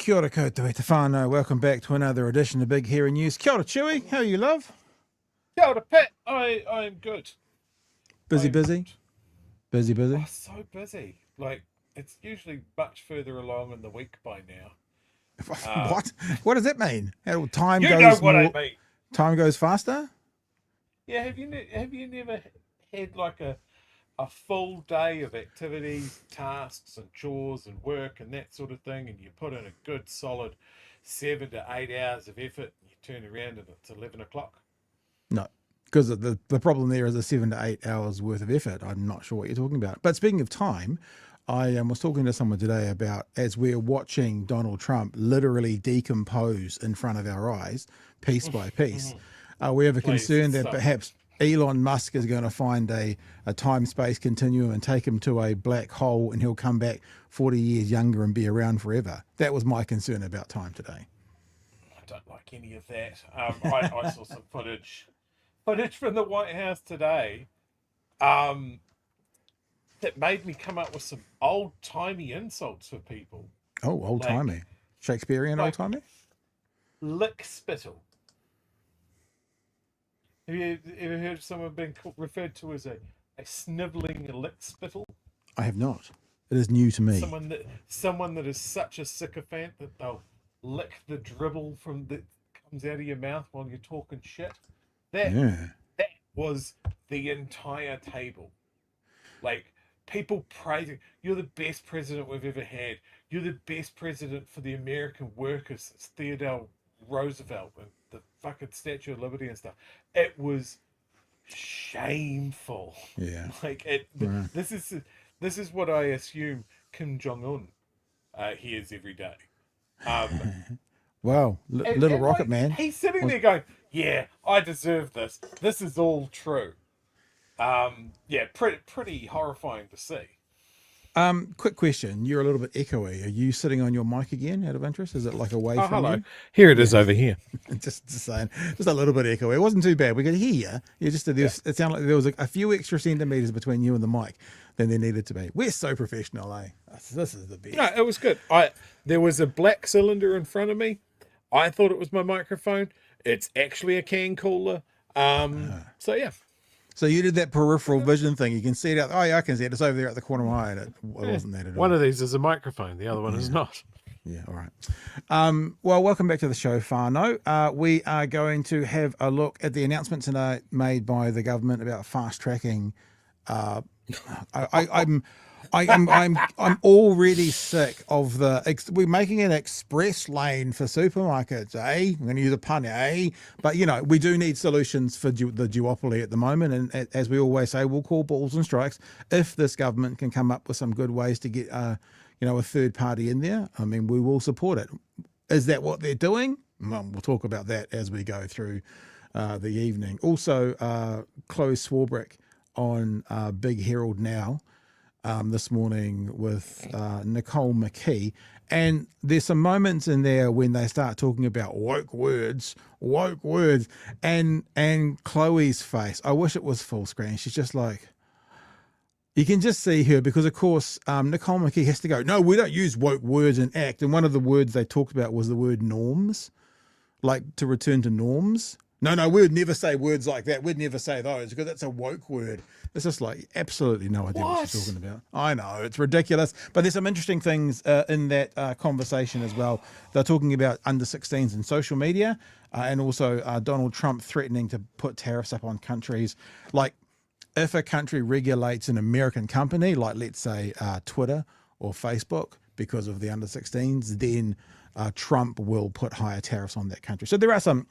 Kia ora koutou te whānau. Welcome back to another edition of Big Hairy News. Kia ora, Chewie. How are you, love? Kia ora, Pat. I'm good. Busy? Oh, so busy. Like, it's usually much further along in the week by now. What? What does that mean? How time You goes know what more, I mean. Time goes faster? Yeah, have you never had like a full day of activities, tasks and chores and work and that sort of thing, and you put in a good solid 7 to 8 hours of effort, and you turn around and it's 11 o'clock? No, because the problem there is a 7 to 8 hours worth of effort. I'm not sure what you're talking about. But speaking of time, I was talking to someone today about, as we're watching Donald Trump literally decompose in front of our eyes, piece by piece, we have a concern that perhaps Elon Musk is going to find a time-space continuum and take him to a black hole, and he'll come back 40 years younger and be around forever. That was my concern about time today. I don't like any of that. I saw some footage from the White House today that made me come up with some old-timey insults for people. Oh, old-timey. Like, Shakespearean old-timey? Lick spittle. Have you ever heard of someone being referred to as a snivelling lick spittle? I have not. It is new to me. Someone that is such a sycophant that they'll lick the dribble that comes out of your mouth while you're talking shit. That was the entire table. Like, people praising, you're the best president we've ever had. You're the best president for the American workers. It's Theodore Roosevelt and the fucking Statue of Liberty and stuff. It was shameful. Yeah. Like, this is what I assume Kim Jong-un hears every day. Wow, little rocket like, man. He's sitting there going, yeah, I deserve this. This is all true. Pretty horrifying to see. Quick question. You're a little bit echoey. Are you sitting on your mic again, out of interest? Is it like away from hello. you? Here it is over here. just saying, just a little bit echoey. It wasn't too bad. We could hear you. It sounded like there was a few extra centimeters between you and the mic than there needed to be. We're so professional, eh? This is the best. No, it was good. There was a black cylinder in front of me. I thought it was my microphone. It's actually a can cooler. So yeah. So you did that peripheral vision thing. You can see it out. Oh, yeah, I can see it. It's over there at the corner of my eye. And it wasn't that at all. One of these is a microphone. The other one is not. Yeah, all right. Well, welcome back to the show, whānau. We are going to have a look at the announcements tonight made by the government about fast tracking. I'm already sick of we're making an express lane for supermarkets, eh? I'm going to use a pun, eh? But, we do need solutions for the duopoly at the moment. And as we always say, we'll call balls and strikes if this government can come up with some good ways to get, a third party in there. I mean, we will support it. Is that what they're doing? Well, we'll talk about that as we go through the evening. Also, Chloe Swarbrick on Big Herald Now. This morning with Nicole McKee, and there's some moments in there when they start talking about woke words, and Chloe's face. I wish it was full screen. She's just like, you can just see her because, of course, Nicole McKee has to go, no, we don't use woke words in ACT. And one of the words they talked about was the word norms, like to return to norms. No, we would never say words like that. We'd never say those because that's a woke word. It's just like absolutely no idea what she's talking about. I know, it's ridiculous. But there's some interesting things in that conversation as well. They're talking about under 16s in social media and also Donald Trump threatening to put tariffs up on countries. Like if a country regulates an American company, like let's say Twitter or Facebook because of the under 16s, then Trump will put higher tariffs on that country. So there are some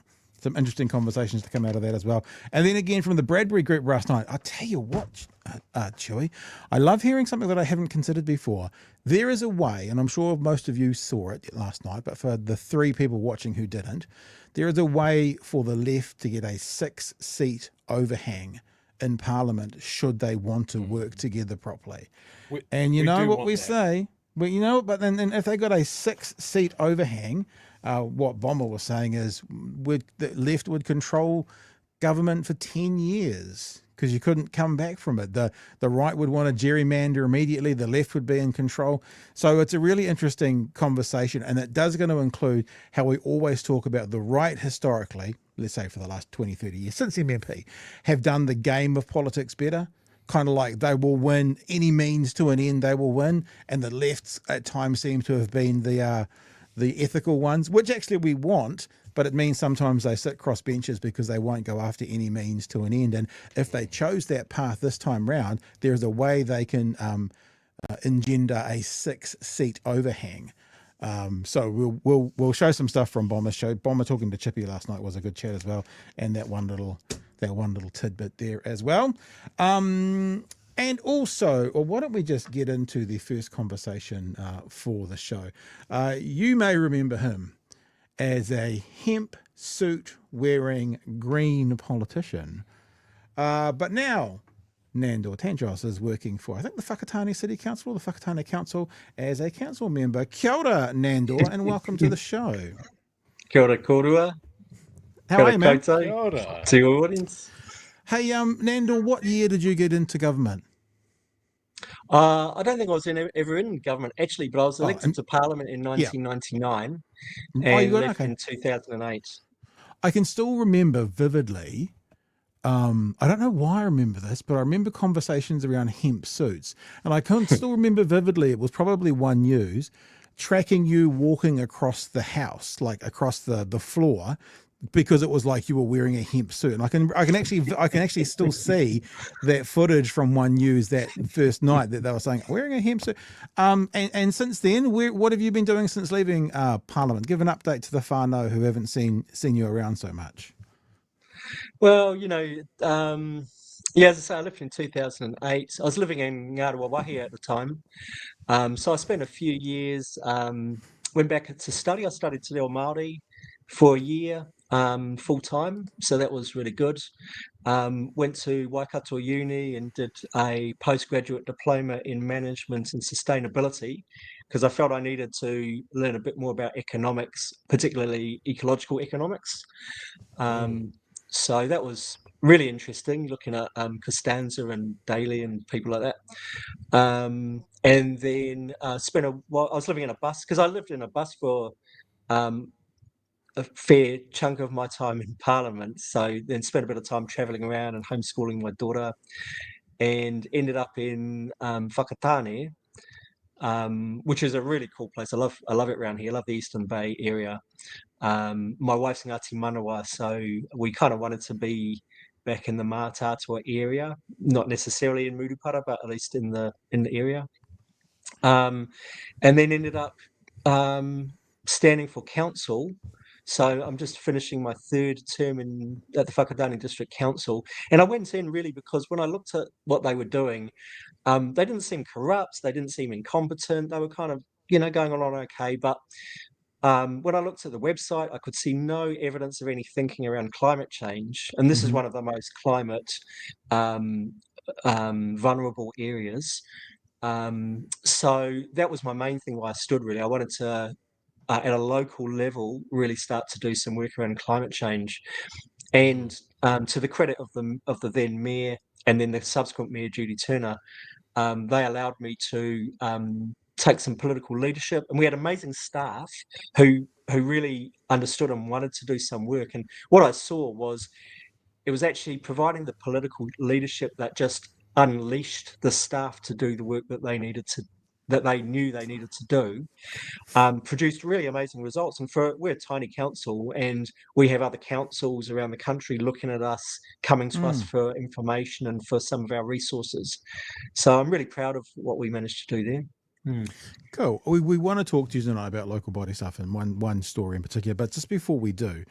interesting conversations to come out of that as well. And then again from the Bradbury group last night, I'll tell you what, Chewie, I love hearing something that I haven't considered before. There is a way, and I'm sure most of you saw it last night, but for the 3 people watching who didn't, there is a way for the left to get a 6-seat overhang in Parliament should they want to work together properly. And you know what we say? Well, but then if they got a 6-seat overhang, what Bomber was saying is the left would control government for 10 years. because you couldn't come back from it. The right would want to gerrymander immediately, the left would be in control. So it's a really interesting conversation, and it does going to include how we always talk about the right historically, let's say for the last 20, 30 years, since MMP, have done the game of politics better. Kind of like they will win any means to an end, they will win, and the lefts at times seem to have been the ethical ones, which actually we want, but it means sometimes they sit cross benches because they won't go after any means to an end. And if they chose that path this time round, there's a way they can engender a 6-seat overhang. So we'll show some stuff from Bomber's show. Bomber talking to Chippy last night was a good chat as well, and that one little tidbit there as well. And also, or why don't we just get into the first conversation for the show? You may remember him as a hemp suit wearing green politician, but now Nandor Tanczos is working for, I think, the Whakatane City Council or the Whakatane Council as a council member. Kia ora, Nandor, and welcome to the show. Kia ora korua. How are you, man? Kia ora. To your audience. Hey, Nandor, what year did you get into government? I don't think I was ever in government, actually, but I was elected to Parliament in 1999 and left in 2008. I can still remember vividly, I don't know why I remember this, but I remember conversations around hemp suits. And I can still remember vividly, it was probably One News, tracking you walking across the house, like across the floor, because it was like you were wearing a hemp suit. And I can actually still see that footage from One News that first night that they were saying wearing a hemp suit. And since then, what have you been doing since leaving Parliament? Give an update to the whānau who haven't seen you around so much. Well, as I say, I left in 2008. I was living in Ngāruā Wāhi at the time. So I spent a few years, went back to study. I studied Te Reo Māori for a year, full time. So that was really good. Went to Waikato Uni and did a postgraduate diploma in management and sustainability because I felt I needed to learn a bit more about economics, particularly ecological economics. So that was really interesting, looking at Costanza and Daly and people like that. And then spent a while. I was living in a bus because I lived in a bus for a fair chunk of my time in Parliament. So then spent a bit of time travelling around and homeschooling my daughter, and ended up in Whakatane, which is a really cool place. I love it around here. I love the Eastern Bay area. My wife's Ngāti Manawa, so we kind of wanted to be back in the Mātātua area, not necessarily in Murupara, but at least in the area. And then ended up standing for council. So I'm just finishing my third term at the Whakatane District Council. And I went in really because when I looked at what they were doing, they didn't seem corrupt, they didn't seem incompetent, they were kind of, going on okay. But when I looked at the website, I could see no evidence of any thinking around climate change. And this is one of the most climate vulnerable areas. So that was my main thing why I stood, really. I wanted to, at a local level, really start to do some work around climate change. And to the credit of the then mayor and then the subsequent mayor, Judy Turner, they allowed me to take some political leadership, and we had amazing staff who really understood and wanted to do some work. And what I saw was it was actually providing the political leadership that just unleashed the staff to do the work that they knew they needed to do, produced really amazing results. And we're a tiny council, and we have other councils around the country looking at us, coming to us for information and for some of our resources. So I'm really proud of what we managed to do there. Cool. We want to talk to you tonight about local body stuff and one story in particular, but just before we do,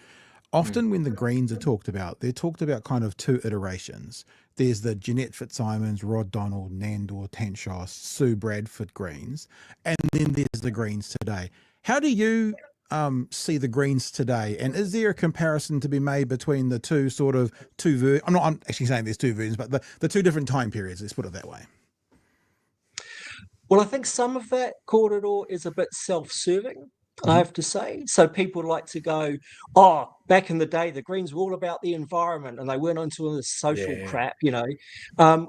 often when the Greens are talked about, they're talked about kind of two iterations. There's the Jeanette Fitzsimons, Rod Donald, Nandor Tanczos, Sue Bradford Greens, and then there's the Greens today. How do you see the Greens today, and is there a comparison to be made between the two I'm actually saying there's two versions, but the two different time periods, let's put it that way? Well, I think some of that corridor is a bit self-serving, I have to say. So people like to go, back in the day, the Greens were all about the environment and they weren't into all this social Yeah. crap,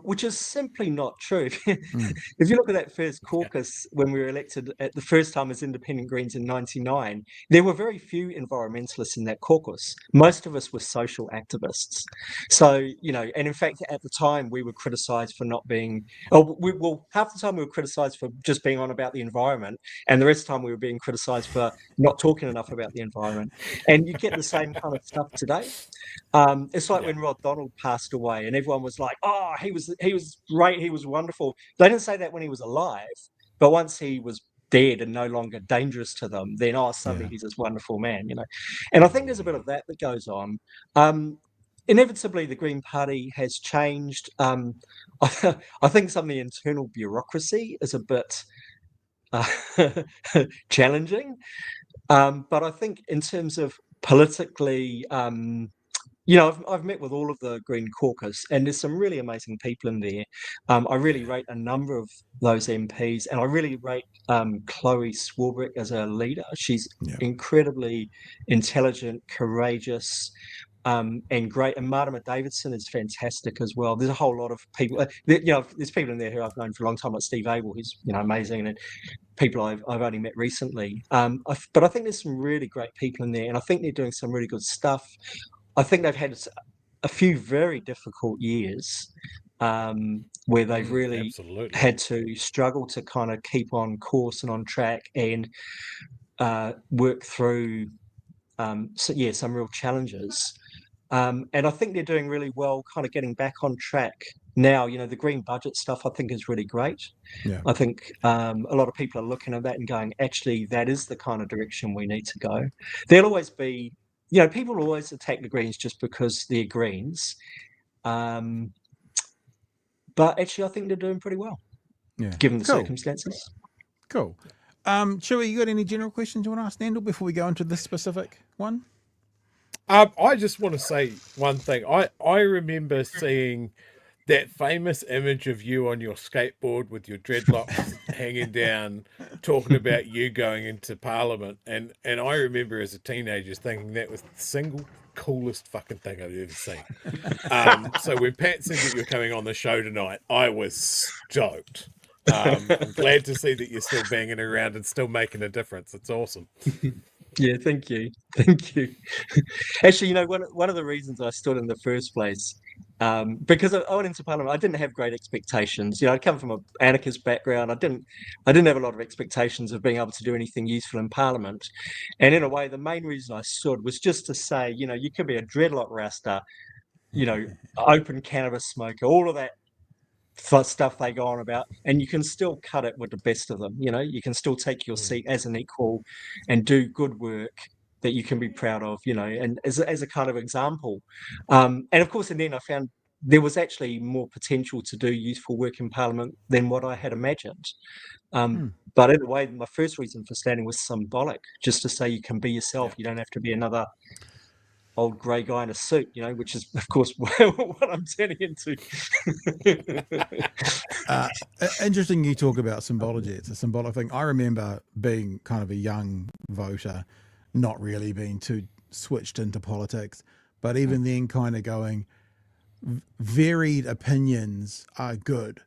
which is simply not true. Mm. If you look at that first caucus when we were elected at the first time as Independent Greens in '99, there were very few environmentalists in that caucus. Most of us were social activists. So, and in fact, at the time we were criticised for not being, half the time we were criticised for just being on about the environment, and the rest of the time we were being criticised for not talking enough about the environment. And you get the same kind of stuff today. It's like when Rod Donald passed away and everyone was like, oh, he was great, he was wonderful. They didn't say that when he was alive, but once he was dead and no longer dangerous to them, then suddenly he's this wonderful man, And I think there's a bit of that goes on. Inevitably, the Green Party has changed. I think some of the internal bureaucracy is a bit challenging. But I think in terms of politically, I've met with all of the Green Caucus, and there's some really amazing people in there. I really rate a number of those MPs, and I really rate Chloe Swarbrick as a leader. She's incredibly intelligent, courageous, and great. And Martima Davidson is fantastic as well. There's a whole lot of people. There's people in there who I've known for a long time, like Steve Abel, who's amazing, and people I've only met recently. But I think there's some really great people in there, and I think they're doing some really good stuff. I think they've had a few very difficult years where they've really had to struggle to kind of keep on course and on track and work through some real challenges. And I think they're doing really well kind of getting back on track now. The green budget stuff I think is really great. I think a lot of people are looking at that and going, actually, that is the kind of direction we need to go. There'll always be people always attack the Greens just because they're Greens. But actually, I think they're doing pretty well, given the circumstances. Cool. Chewie, you got any general questions you want to ask Nandor before we go into this specific one? I just want to say one thing. I remember seeing that famous image of you on your skateboard with your dreadlocks hanging down, talking about you going into Parliament, and I remember as a teenager thinking that was the single coolest fucking thing I've ever seen. So when Pat said that you're coming on the show tonight, I was stoked. I'm glad to see that you're still banging around and still making a difference. It's awesome. Yeah, thank you. Actually, one of the reasons I stood in the first place, because I went into Parliament, I didn't have great expectations. I'd come from an anarchist background. I didn't have a lot of expectations of being able to do anything useful in Parliament. And in a way, the main reason I stood was just to say, you can be a dreadlock rasta, open cannabis smoker, all of that stuff they go on about, and you can still cut it with the best of them. You can still take your seat as an equal and do good work that you can be proud of, and as a kind of example. And of course, and then I found there was actually more potential to do useful work in Parliament than what I had imagined. But in a way, my first reason for standing was symbolic, just to say you can be yourself. You don't have to be another old grey guy in a suit, which is, of course, what I'm turning into. Interesting you talk about symbology. It's a symbolic thing. I remember being kind of a young voter, not really being too switched into politics, but even then kind of going, varied opinions are good.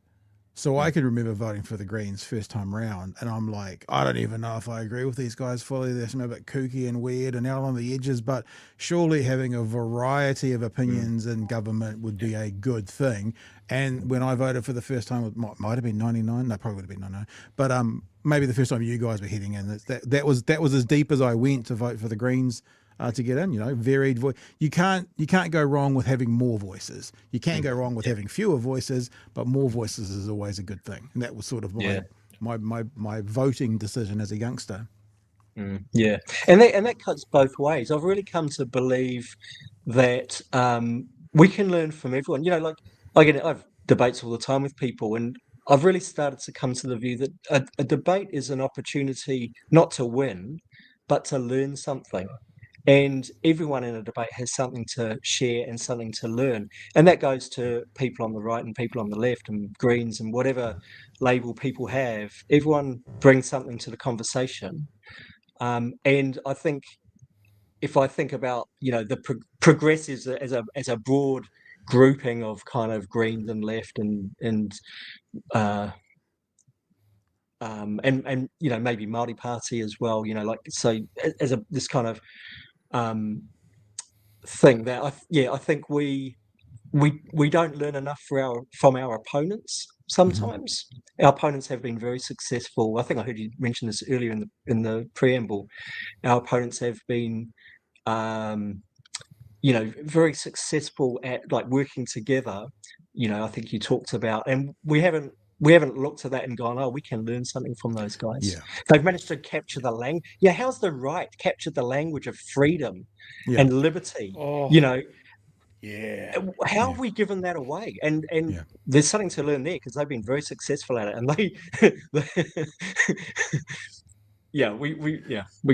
So I can remember voting for the Greens first time round, and I'm like, I don't even know if I agree with these guys fully. They're a bit kooky and weird and out on the edges, but surely having a variety of opinions in government would be a good thing. And when I voted for the first time, it might have been 99. No, probably would have been 99. But maybe the first time you guys were heading in, that was as deep as I went to vote for the Greens. To get in, varied voice. You can't go wrong with having more voices. You can't go wrong with having fewer voices, but more voices is always a good thing. And that was sort of my voting decision as a youngster. Yeah, and that cuts both ways. I've really come to believe that we can learn from everyone. I've debates all the time with people, and I've really started to come to the view that a debate is an opportunity not to win, but to learn something. And everyone in a debate has something to share and something to learn. And that goes to people on the right and people on the left and Greens and whatever label people have. Everyone brings something to the conversation. And I think if I think about, the progressives as a broad grouping of kind of Greens and left and maybe Māori Party as well, so as this kind of thing that I think we don't learn enough from our opponents. Sometimes our opponents have been very successful. I think I heard you mention this earlier in the preamble. Our opponents have been, very successful at like working together. I think you talked about, and we haven't looked at that and gone, oh, we can learn something from those guys. Yeah. They've managed to capture the language. Yeah, how's the right captured the language of freedom and liberty? Yeah. How have we given that away? And there's something to learn there because they've been very successful at it. And we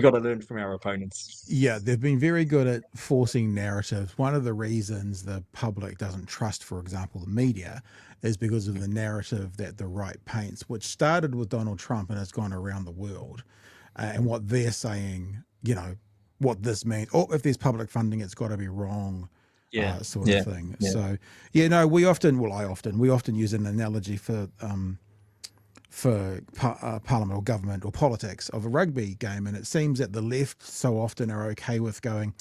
got to learn from our opponents. Yeah, they've been very good at forcing narratives. One of the reasons the public doesn't trust, for example, the media is because of the narrative that the right paints, which started with Donald Trump and has gone around the world, and what they're saying, what this means. Or if there's public funding, it's got to be wrong. Sort of thing. Yeah. So, we often use an analogy for parliament or government or politics of a rugby game, and it seems that the left so often are okay with going,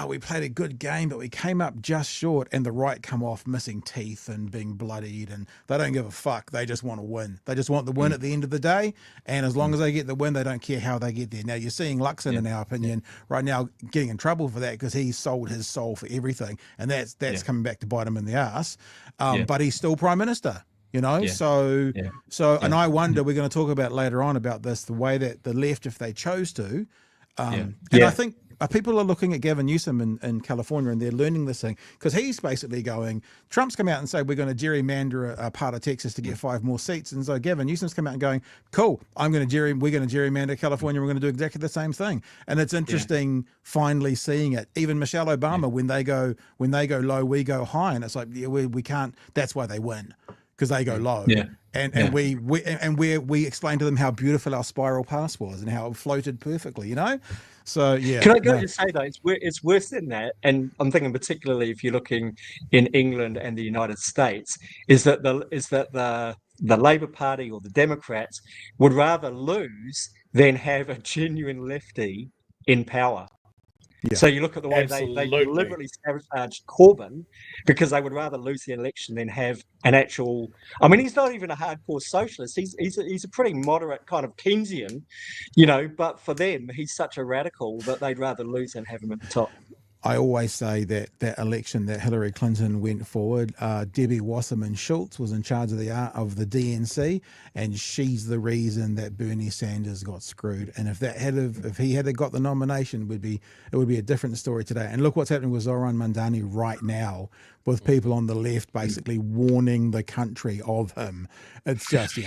we played a good game, but we came up just short, and the right come off missing teeth and being bloodied, and they don't give a fuck. They just want to win. They just want the win at the end of the day, and as long as they get the win, they don't care how they get there. Now, you're seeing Luxon, in our opinion, right now getting in trouble for that because he sold his soul for everything, and that's coming back to bite him in the ass. But he's still Prime Minister. And I wonder, we're going to talk about later on about this, the way that the left, if they chose to, I think people are looking at Gavin Newsom in California, and they're learning this thing because he's basically going, Trump's come out and say we're going to gerrymander a part of Texas to get 5 more seats, and so Gavin Newsom's come out and going, cool, we're going to gerrymander California, we're going to do exactly the same thing. And it's interesting finally seeing it. Even Michelle Obama, when they go low, we go high, and it's like, we can't. That's why they win, because they go low. And we explain to them how beautiful our spiral pass was and how it floated perfectly, So Can I go to say though, it's worse than that, and I'm thinking particularly if you're looking in England and the United States, is that the Labour Party or the Democrats would rather lose than have a genuine lefty in power. Yeah. So you look at the way they deliberately sabotaged Corbyn because they would rather lose the election than have an actual. I mean, he's not even a hardcore socialist. He's a pretty moderate kind of Keynesian, But for them, he's such a radical that they'd rather lose than have him at the top. I always say that election that Hillary Clinton went forward, Debbie Wasserman Schultz was in charge of the DNC, and she's the reason that Bernie Sanders got screwed. And if he had got the nomination, it would be a different story today. And look what's happening with Zoran Mandani right now, with people on the left basically warning the country of him. It's just,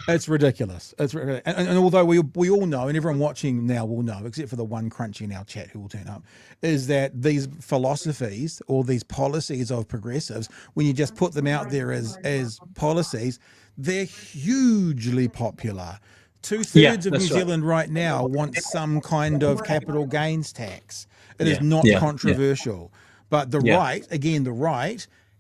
it's ridiculous. And although we all know, and everyone watching now will know, except for the one crunchy in our chat who will turn up, is that these philosophies or these policies of progressives, when you just put them out there as policies, they're hugely popular. 2/3 of New Zealand right now want some kind of capital gains tax. It is not controversial. But the right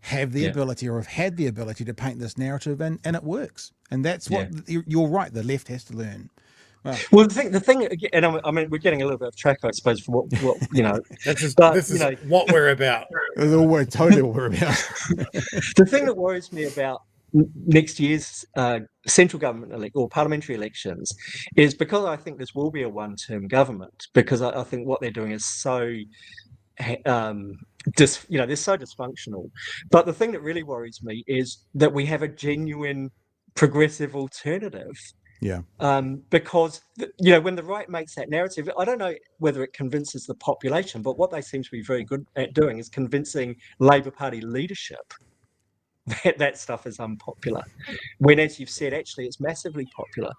have the ability or have had the ability to paint this narrative, and it works. And that's what you're right, the left has to learn. Well, the thing, and I mean, we're getting a little bit off track, I suppose, for what this is what we're about. Totally what we're about. The thing that worries me about next year's central government or parliamentary elections is because I think this will be a one-term government, because I think what they're doing is so they're so dysfunctional. But the thing that really worries me is that we have a genuine progressive alternative. Yeah. Because when the right makes that narrative, I don't know whether it convinces the population, but what they seem to be very good at doing is convincing Labour Party leadership that stuff is unpopular. When, as you've said, actually it's massively popular.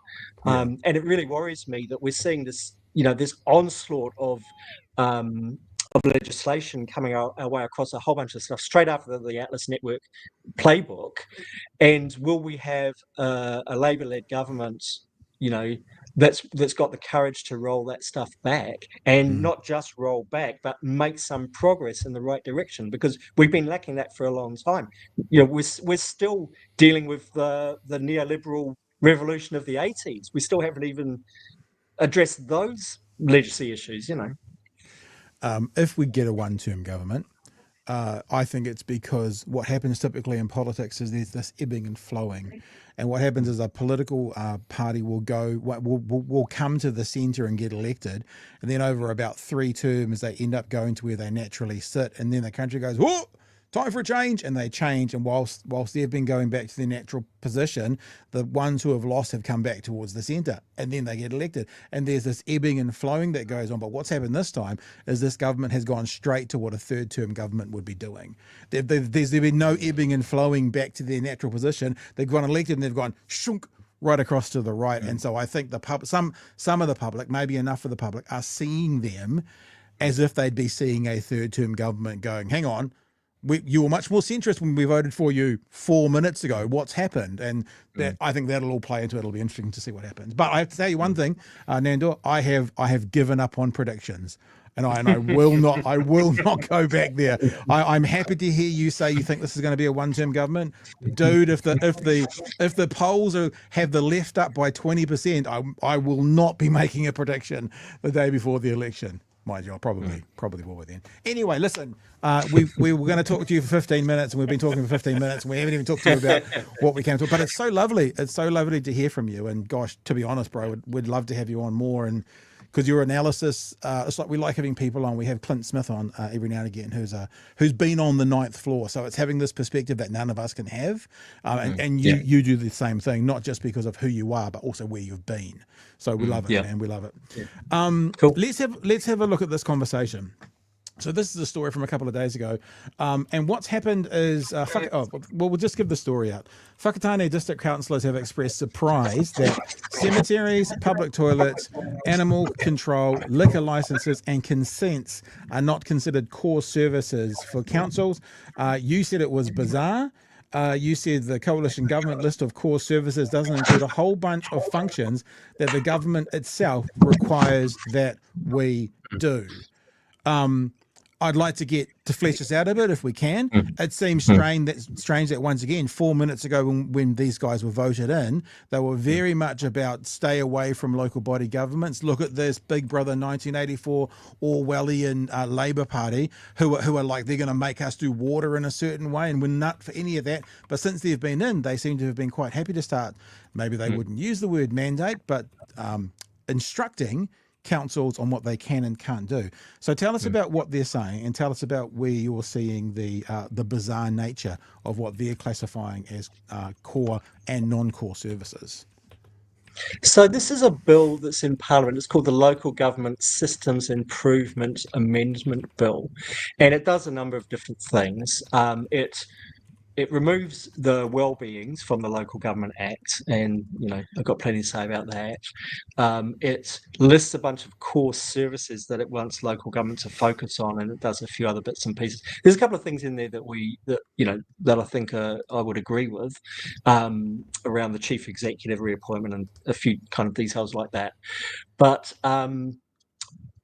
And it really worries me that we're seeing this, this onslaught of legislation coming our way across a whole bunch of stuff straight after the Atlas Network playbook. And will we have a Labour-led government, that's got the courage to roll that stuff back, and not just roll back, but make some progress in the right direction, because we've been lacking that for a long time. We're still dealing with the neoliberal revolution of the 80s. We still haven't even addressed those legacy issues. If we get a one-term government, I think it's because what happens typically in politics is there's this ebbing and flowing, and what happens is a political party will come to the centre and get elected, and then over about 3 terms they end up going to where they naturally sit, and then the country goes, whoa, time for a change, and they change. And whilst they've been going back to their natural position, the ones who have lost have come back towards the centre, and then they get elected. And there's this ebbing and flowing that goes on. But what's happened this time is this government has gone straight to what a third-term government would be doing. There's been no ebbing and flowing back to their natural position. They've gone elected and they've gone shunk right across to the right. And so I think some of the public, maybe enough of the public, are seeing them as if they'd be seeing a third-term government going, hang on, you were much more centrist when we voted for you 4 minutes ago. What's happened? And that I think that'll all play into it. It'll be interesting to see what happens. But I have to tell you one thing, Nandor, I have given up on predictions, and I will not go back there. I'm happy to hear you say you think this is going to be a one-term government, dude. If the polls have the left up by 20%, I will not be making a prediction the day before the election. Mind you, I'll probably will by then. Anyway, listen, we were going to talk to you for 15 minutes, and we've been talking for 15 minutes, and we haven't even talked to you about what we came to. But it's so lovely. It's so lovely to hear from you. And gosh, to be honest, bro, we'd love to have you on more. And because your analysis, it's like we like having people on. We have Clint Smith on every now and again, who's been on the 9th floor. So it's having this perspective that none of us can have. And you do the same thing, not just because of who you are, but also where you've been. So we love it, man. We love it. Yeah. Cool. Let's have a look at this conversation. So this is a story from a couple of days ago. And what's happened is, we'll just give the story out. Whakatane district councillors have expressed surprise that cemeteries, public toilets, animal control, liquor licenses and consents are not considered core services for councils. You said it was bizarre. You said the coalition government list of core services doesn't include a whole bunch of functions that the government itself requires that we do. I'd like to flesh this out a bit if we can. It seems strange that once again, 4 minutes ago when these guys were voted in, they were very much about stay away from local body governments. Look at this Big Brother 1984 Orwellian Labour Party who are like, they're going to make us do water in a certain way, and we're not for any of that. But since they've been in, they seem to have been quite happy to start. Maybe they wouldn't use the word mandate, but instructing councils on what they can and can't do. So tell us about what they're saying, and tell us about where you're seeing the bizarre nature of what they're classifying as core and non-core services. So this is a bill that's in Parliament. It's called the Local Government Systems Improvement Amendment Bill, and it does a number of different things. It removes the well-beings from the Local Government Act, and I've got plenty to say about that. It lists a bunch of core services that it wants local government to focus on, and it does a few other bits and pieces. There's a couple of things in there that I think I would agree with, around the chief executive reappointment and a few kind of details like that. But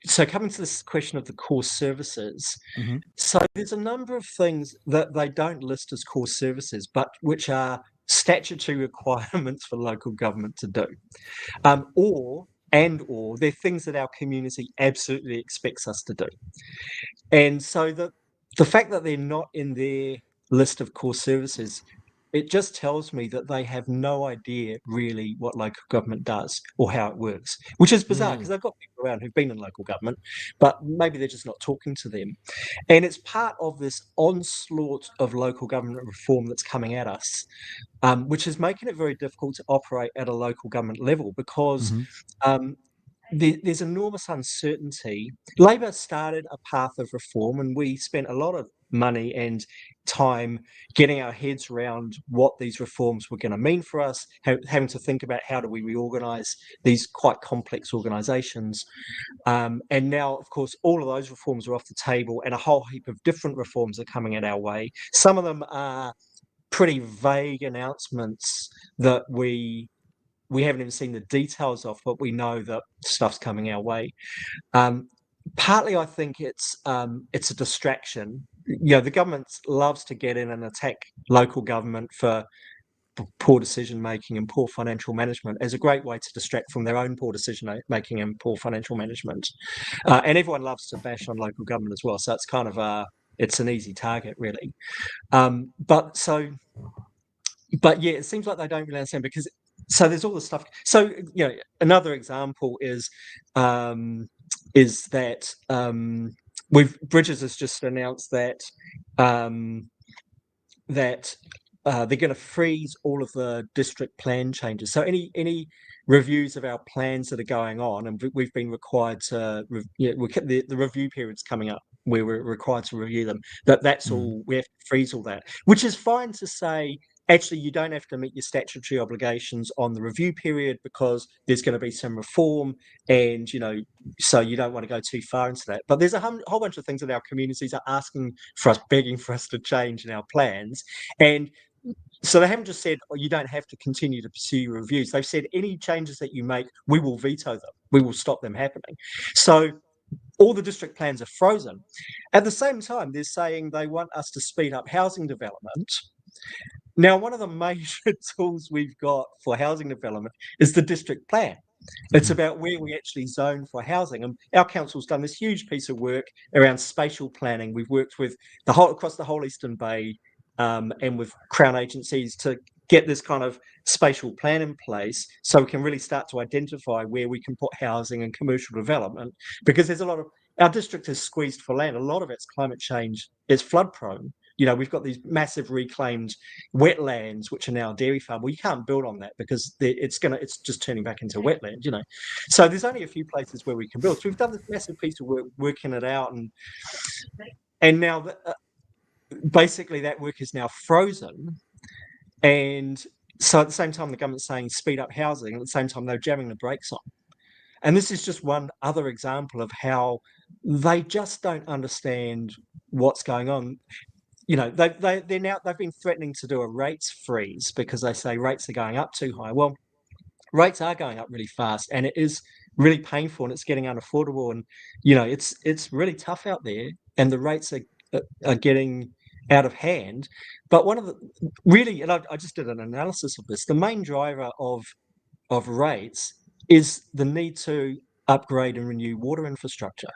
so coming to this question of the core services, so there's a number of things that they don't list as core services, but which are statutory requirements for local government to do, or they're things that our community absolutely expects us to do. And so the fact that they're not in their list of core services, it just tells me that they have no idea really what local government does or how it works, which is bizarre because they've got people around who've been in local government, but maybe they're just not talking to them. And it's part of this onslaught of local government reform that's coming at us, which is making it very difficult to operate at a local government level because there's enormous uncertainty. Labor started a path of reform, and we spent a lot of money and time getting our heads around what these reforms were going to mean for us, having to think about how do we reorganise these quite complex organisations. And now, of course, all of those reforms are off the table, and a whole heap of different reforms are coming at our way. Some of them are pretty vague announcements that we we haven't even seen the details of, but we know that stuff's coming our way. Partly, I think it's a distraction. The government loves to get in and attack local government for poor decision making and poor financial management as a great way to distract from their own poor decision making and poor financial management. And everyone loves to bash on local government as well. So it's kind of it's an easy target, really. But yeah, it seems like they don't really understand because. So there's all this stuff. So another example is that Bridges has just announced that they're going to freeze all of the district plan changes. So any reviews of our plans that are going on, and we've been required to, the review period's coming up where we're required to review them. That's all, we have to freeze all that, which is fine to say. Actually, you don't have to meet your statutory obligations on the review period because there's going to be some reform, and so you don't want to go too far into that. But there's a whole bunch of things that our communities are asking for us, begging for us to change in our plans, and so they haven't just said, you don't have to continue to pursue your reviews. They've said any changes that you make, we will veto them. We will stop them happening. So all the district plans are frozen. At the same time, they're saying they want us to speed up housing development. Now, one of the major tools we've got for housing development is the district plan. It's about where we actually zone for housing. And our council's done this huge piece of work around spatial planning. We've worked with across the whole Eastern Bay and with Crown agencies to get this kind of spatial plan in place so we can really start to identify where we can put housing and commercial development, because there's a lot of, our district is squeezed for land. A lot of it's climate change, it's flood prone. We've got these massive reclaimed wetlands, which are now dairy farm. Well, you can't build on that because it's just turning back into wetland, So there's only a few places where we can build. So we've done this massive piece of work working it out, and now basically that work is now frozen. And so at the same time, the government's saying speed up housing. At the same time, they're jamming the brakes on. And this is just one other example of how they just don't understand what's going on. They've been threatening to do a rates freeze because they say rates are going up too high. Well, rates are going up really fast, and it is really painful, and it's getting unaffordable, and it's really tough out there, and the rates are getting out of hand. But one of the really, and I just did an analysis of this, the main driver of rates is the need to upgrade and renew water infrastructure.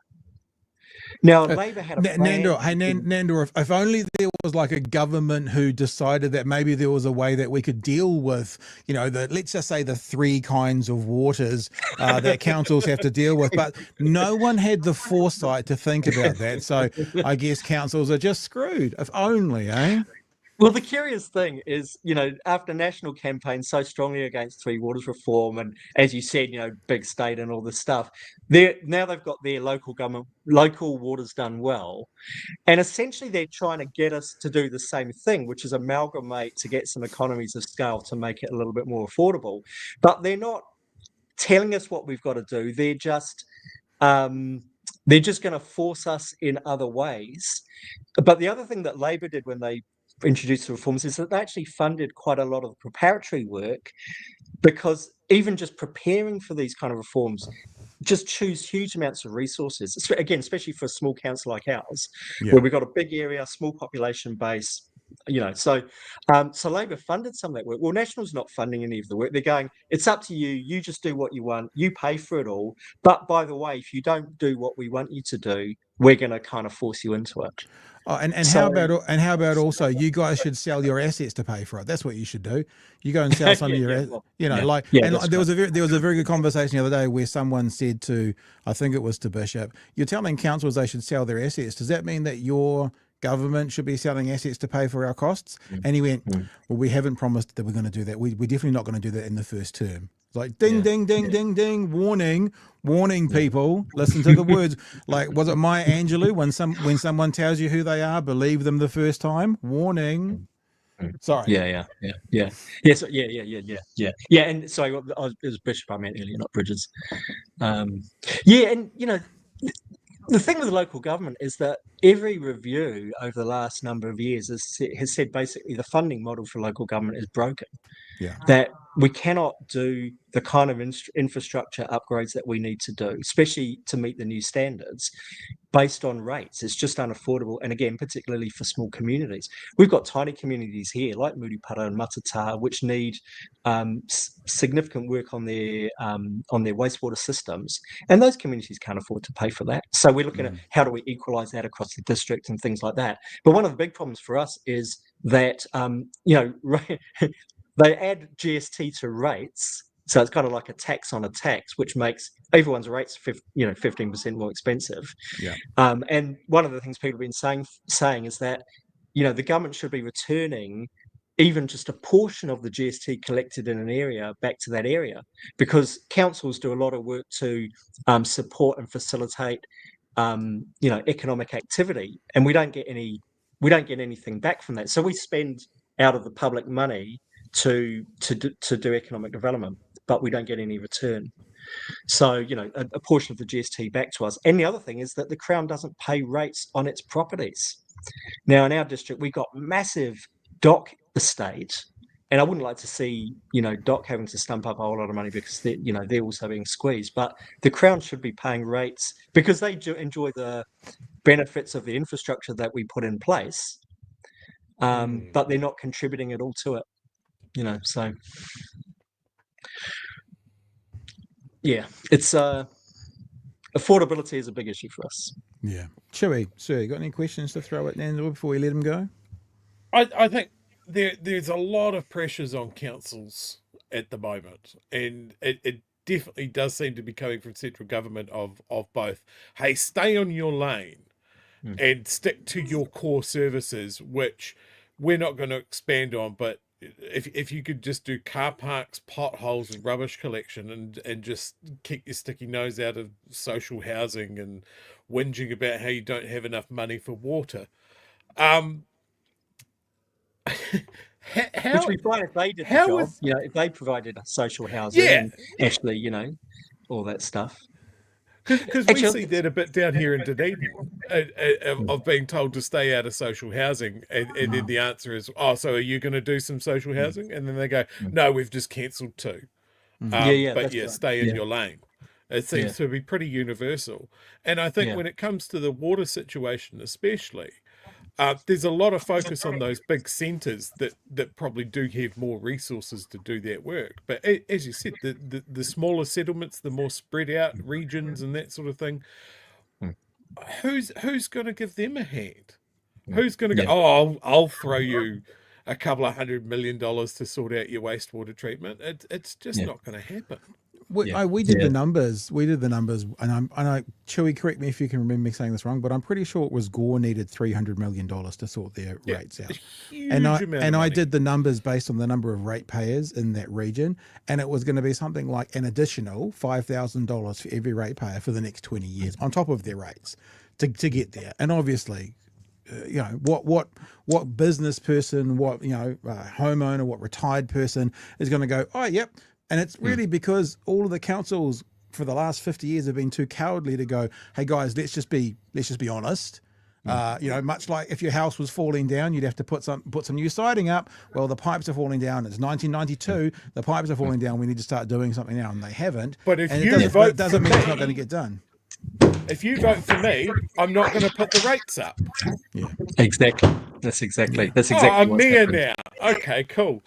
Now, Labor had a plan. Nandor, if only there was like a government who decided that maybe there was a way that we could deal with, let's just say the three kinds of waters that councils have to deal with. But no one had the foresight to think about that. So I guess councils are just screwed. If only, eh? Well, the curious thing is, after national campaigns so strongly against Three Waters reform, and as you said, big state and all this stuff, now they've got their local waters done well, and essentially they're trying to get us to do the same thing, which is amalgamate to get some economies of scale to make it a little bit more affordable. But they're not telling us what we've got to do. They're just going to force us in other ways. But the other thing that Labor did when they introduced the reforms is that they actually funded quite a lot of the preparatory work, because even just preparing for these kind of reforms just choose huge amounts of resources, again, especially for a small council like ours, where we've got a big area, small population base, so Labor funded some of that work. Well, National's not funding any of the work. They're going, it's up to you, you just do what you want, you pay for it all, but by the way, if you don't do what we want you to do, we're going to kind of force you into it. Oh, how about also you guys should sell your assets to pay for it? That's what you should do. You go and sell some of your, there was a very good conversation the other day where someone said to, I think it was to Bishop, you're telling councils they should sell their assets. Does that mean that your government should be selling assets to pay for our costs? And he went, well, we haven't promised that we're going to do that. We're definitely not going to do that in the first term. Like ding, ding, ding, ding, ding, warning people, listen to the words. Like, was it Maya Angelou when someone tells you who they are, believe them the first time? Warning. Sorry. Yeah. And sorry, it was Bishop I meant earlier, not Bridges. And the thing with local government is that every review over the last number of years has said basically the funding model for local government is broken. Yeah. That we cannot do the kind of infrastructure upgrades that we need to do, especially to meet the new standards, based on rates. It's just unaffordable. And again, particularly for small communities. We've got tiny communities here like Murupara and Matata, which need significant work on their wastewater systems. And those communities can't afford to pay for that. So we're looking at how do we equalise that across the district and things like that. But one of the big problems for us is that, they add GST to rates, so it's kind of like a tax on a tax, which makes everyone's rates 15% more expensive. Yeah. And one of the things people have been saying is that the government should be returning even just a portion of the GST collected in an area back to that area, because councils do a lot of work to support and facilitate economic activity, and we don't get anything back from that. So we spend out of the public money to do economic development, but we don't get any return. So, a portion of the GST back to us. And the other thing is that the Crown doesn't pay rates on its properties. Now, in our district, we've got massive dock estate, and I wouldn't like to see, dock having to stump up a whole lot of money because they're also being squeezed. But the Crown should be paying rates because they do enjoy the benefits of the infrastructure that we put in place, but they're not contributing at all to it. So yeah, it's affordability is a big issue for us. Yeah. Chewie, sir, you got any questions to throw at Nandor before we let him go? I think there's a lot of pressures on councils at the moment, and it definitely does seem to be coming from central government of both, hey, stay on your lane and stick to your core services, which we're not going to expand on, but if you could just do car parks, potholes and rubbish collection and just keep your sticky nose out of social housing and whinging about how you don't have enough money for water. Which we find if they did the job, if they provided social housing and actually, all that stuff. Because we see that a bit down here in Dunedin of being told to stay out of social housing, and then the answer is, so are you going to do some social housing? And then they go, no, we've just cancelled 2. But stay in your lane. It seems to be pretty universal. And I think when it comes to the water situation especially, there's a lot of focus on those big centres that probably do have more resources to do that work. But as you said, the smaller settlements, the more spread out regions and that sort of thing, who's going to give them a hand? Who's going to go, I'll throw you a couple of $100 million to sort out your wastewater treatment? It's just not going to happen. We did the numbers. We did the numbers, and I Chewie, correct me if you can remember me saying this wrong, but I'm pretty sure it was Gore needed $300 million to sort their rates out. I did the numbers based on the number of ratepayers in that region, and it was going to be something like an additional $5,000 for every ratepayer for the next 20 years on top of their rates to get there. And obviously, what business person, what homeowner, what retired person is going to go, oh, yep. And it's really because all of the councils for the last 50 years have been too cowardly to go, hey guys, let's just be honest. Much like if your house was falling down, you'd have to put some new siding up. Well, the pipes are falling down. It's 1992. The pipes are falling down. We need to start doing something now, and they haven't. But if and you vote, it doesn't mean it's not going to get done. If you vote for me, I'm not going to put the rates up. Yeah, exactly. That's exactly. I'm mayor now. Okay, cool.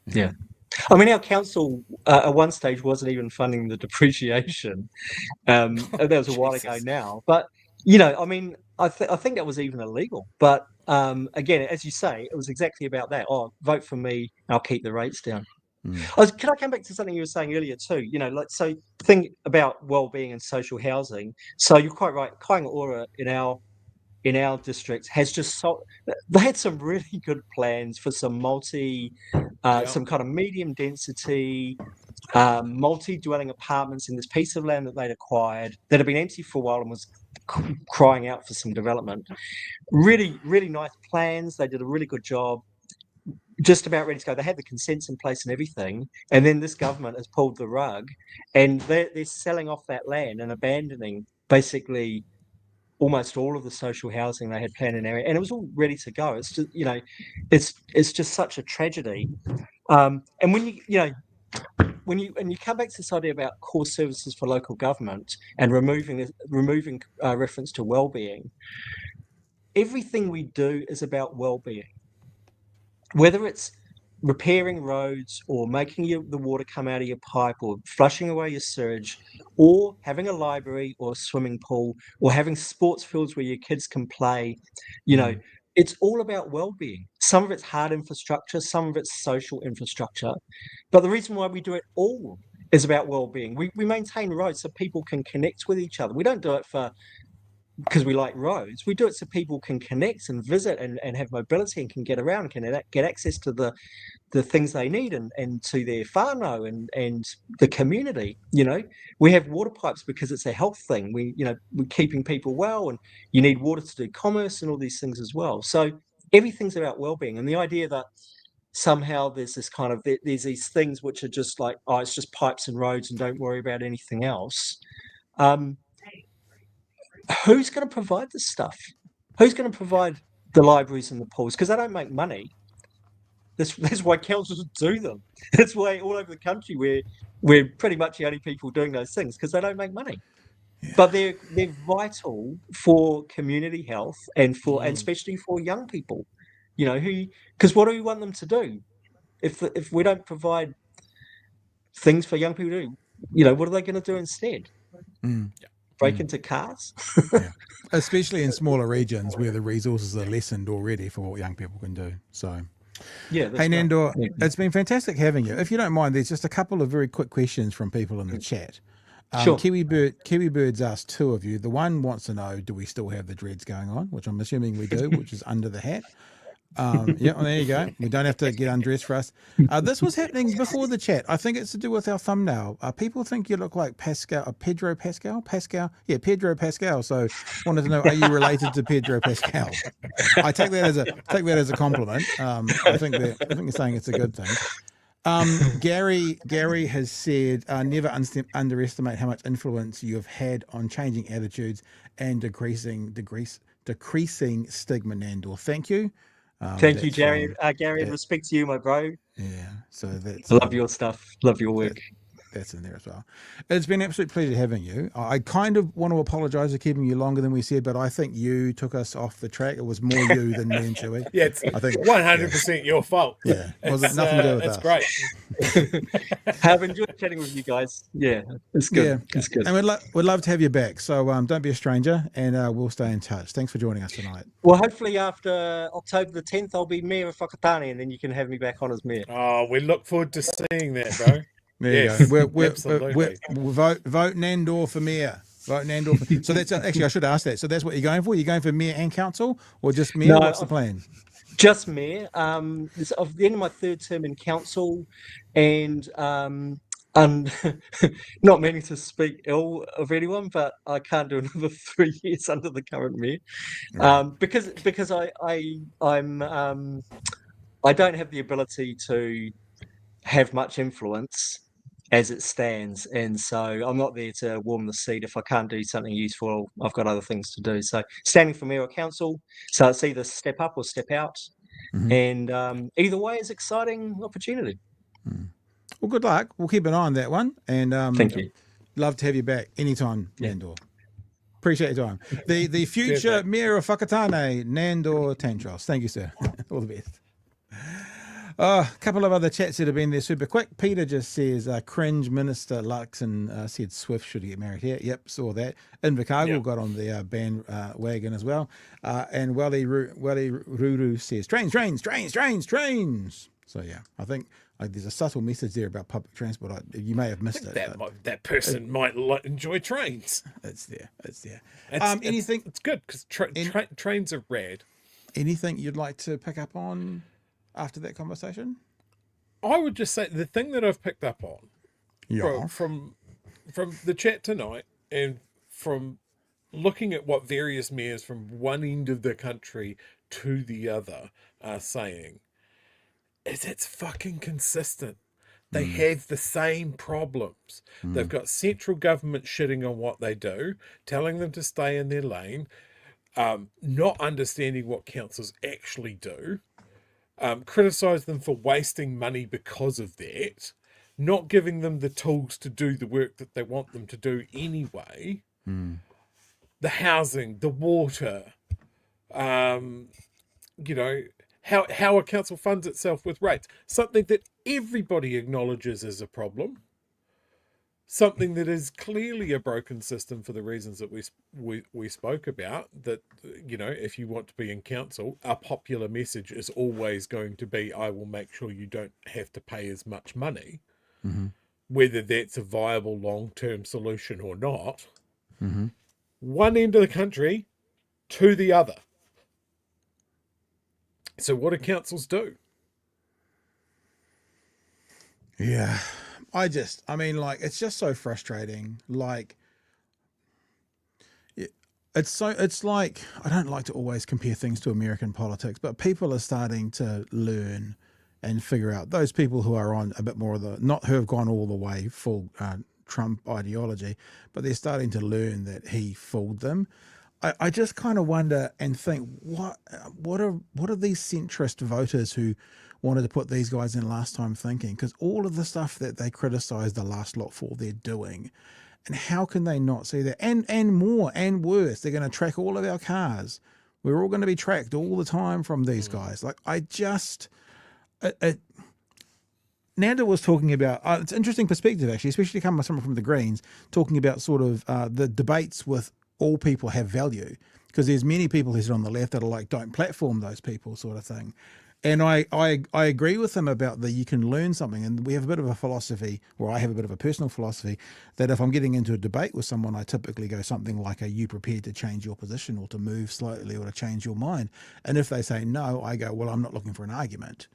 Yeah. I mean, our council at one stage wasn't even funding the depreciation. That was a while ago now. But, I mean, I think that was even illegal. But again, as you say, it was exactly about that. Oh, vote for me, I'll keep the rates down. Can I come back to something you were saying earlier too? So think about well-being and social housing. So you're quite right. Kaingaora in our district has just they had some really good plans for some some kind of medium density, multi-dwelling apartments in this piece of land that they'd acquired that had been empty for a while and was crying out for some development. Really, really nice plans. They did a really good job. Just about ready to go. They had the consents in place and everything, and then this government has pulled the rug, and they're selling off that land and abandoning basically almost all of the social housing they had planned in area, and it was all ready to go. It's just it's just such a tragedy. And when when you come back to this idea about core services for local government and removing reference to well-being, everything we do is about well-being. Whether it's repairing roads or making the water come out of your pipe or flushing away your sewage or having a library or a swimming pool or having sports fields where your kids can play, it's all about well-being. Some of it's hard infrastructure, some of it's social infrastructure. But the reason why we do it all is about well-being. We maintain roads so people can connect with each other. We don't do it because we like roads. We do it so people can connect and visit and have mobility and can get around, can get access to the things they need and to their whānau and the community. We have water pipes because it's a health thing. We're keeping people well, and you need water to do commerce and all these things as well. So everything's about well-being, and the idea that somehow there's this kind of there's these things which are just like, oh, it's just pipes and roads and don't worry about anything else. Who's going to provide this stuff? Who's going to provide the libraries and the pools? Because they don't make money. That's why councils do them. That's why all over the country we're pretty much the only people doing those things, because they don't make money. Yeah. But they're vital for community health and and especially for young people. Because what do we want them to do? If we don't provide things for young people to do, what are they going to do instead? Break into cars? Yeah. Especially in smaller regions where the resources are lessened already for what young people can do. So, yeah. Hey, Nandor, it's been fantastic having you. If you don't mind, there's just a couple of very quick questions from people in the chat. Sure. Kiwi Bird's asked two of you. The one wants to know, do we still have the dreads going on? Which I'm assuming we do, which is under the hat. Yeah, well, there you go. We don't have to get undressed for us. This was happening before the chat. I think it's to do with our thumbnail. People think you look like Pedro Pascal. Yeah, Pedro Pascal. So wanted to know, are you related to Pedro Pascal? I take that as a compliment. I think you're saying it's a good thing. Gary has said, never underestimate how much influence you have had on changing attitudes and decreasing stigma, Nandor. Thank you. Thank you, Gary. Gary, respect to you, my bro. Yeah, so that's. I love your stuff. Love your work. That's in there as well. It's been an absolute pleasure having you. I kind of want to apologise for keeping you longer than we said, but I think you took us off the track. It was more you than me and Chewie. Yeah, it's 100% your fault. Yeah, it wasn't nothing to do with us. Great. I've enjoyed chatting with you guys. Yeah, it's good. Yeah. It's good. And we'd love to have you back. So don't be a stranger, and we'll stay in touch. Thanks for joining us tonight. Well, hopefully after October the 10th, I'll be Mayor of Whakatane, and then you can have me back on as Mayor. Oh, we look forward to seeing that, bro. There you go. Absolutely. Vote Nandor for mayor. Vote Nandor. So that's actually, I should ask that. So that's what you're going for? You're going for mayor and council, or just mayor? No, what's the plan? Just mayor. I've the end of my third term in council, and not meaning to speak ill of anyone, but I can't do another 3 years under the current mayor, right. Because I don't have the ability to have much influence as it stands, and so I'm not there to warm the seat. If I can't do something useful, I've got other things to do. So standing for mayor or council, so it's either step up or step out, and either way is exciting opportunity. Well, good luck. We'll keep an eye on that one, and thank you. Love to have you back anytime, Nandor. Appreciate your time. The future mayor of Whakatane, Nandor Tanczos. Thank you, sir. All the best. A couple of other chats that have been there super quick. Peter just says, cringe Minister Luxon said Swift should get married here. Yep, saw that. Invercargill got on the bandwagon as well. And Wally Ruru says, trains. So, yeah, I think there's a subtle message there about public transport. You may have missed it. That person might enjoy trains. It's there. Anything? It's good because trains are rad. Anything you'd like to pick up on after that conversation? I would just say the thing that I've picked up on from the chat tonight, and from looking at what various mayors from one end of the country to the other are saying, is it's fucking consistent. They have the same problems. They've got central government shitting on what they do, telling them to stay in their lane, not understanding what councils actually do, criticise them for wasting money because of that, not giving them the tools to do the work that they want them to do anyway. The housing, the water, you know, how a council funds itself with rates, something that everybody acknowledges as a problem, something that is clearly a broken system for the reasons that we spoke about, that, you know, if you want to be in council, a popular message is always going to be, I will make sure you don't have to pay as much money, whether that's a viable long-term solution or not. One end of the country to the other. So what do councils do? Yeah. I mean, like, it's just so frustrating. Like, it's like, I don't like to always compare things to American politics, but people are starting to learn and figure out, those people who are on a bit more of the, not who have gone all the way full Trump ideology, but they're starting to learn that he fooled them. I just kind of wonder and think, what are these centrist voters who wanted to put these guys in last time thinking? Because all of the stuff that they criticised the last lot for, they're doing. And how can they not see that? And more and worse, they're going to track all of our cars. We're all going to be tracked all the time from these guys. Like, I just... Nandor was talking about, it's an interesting perspective actually, especially coming from someone from the Greens, talking about sort of the debates with all people have value, because there's many people who sit on the left that are like, don't platform those people sort of thing. And I agree with him about that you can learn something. And we have a bit of a philosophy, or I have a bit of a personal philosophy, that if I'm getting into a debate with someone, I typically go something like, are you prepared to change your position or to move slightly or to change your mind? And if they say no, I go, well, I'm not looking for an argument.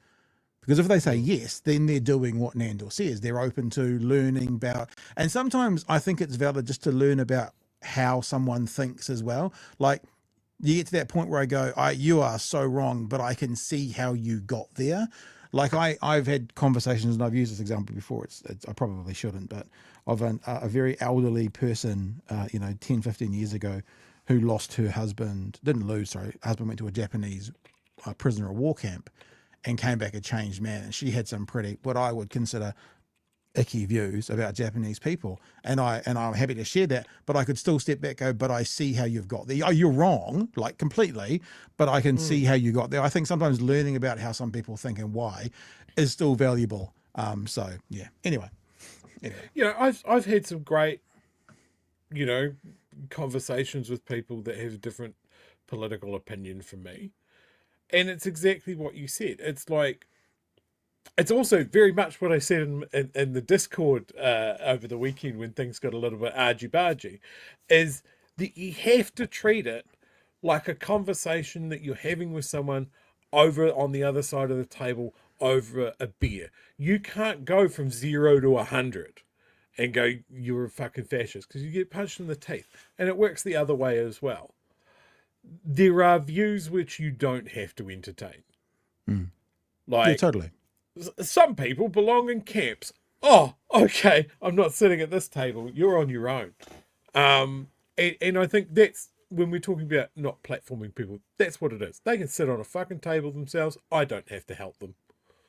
Because if they say yes, then they're doing what Nandor says. They're open to learning about, and sometimes I think it's valid just to learn about how someone thinks as well. Like, you get to that point where I go, you are so wrong, but I can see how you got there. Like, I've had conversations, and I've used this example before, I probably shouldn't, but of a very elderly person, 10, 15 years ago, who lost her husband, husband went to a Japanese prisoner of war camp and came back a changed man. And she had some pretty, what I would consider, icky views about Japanese people. And I'm happy to share that, but I could still step back, go, but I see how you've got there. Oh, you're wrong, like completely, but I can see how you got there. I think sometimes learning about how some people think and why is still valuable. So yeah, anyway. You know, I've had some great, you know, conversations with people that have a different political opinion from me. And it's exactly what you said. It's like, it's also very much what I said in the Discord over the weekend when things got a little bit argy-bargy, is that you have to treat it like a conversation that you're having with someone over on the other side of the table over a beer. You can't go from 0 to 100 and go, you're a fucking fascist, because you get punched in the teeth. And it works the other way as well. There are views which you don't have to entertain. Like, yeah, totally. Some people belong in camps. Oh, okay, I'm not sitting at this table. You're on your own. And I think that's, when we're talking about not platforming people, that's what it is. They can sit on a fucking table themselves. I don't have to help them.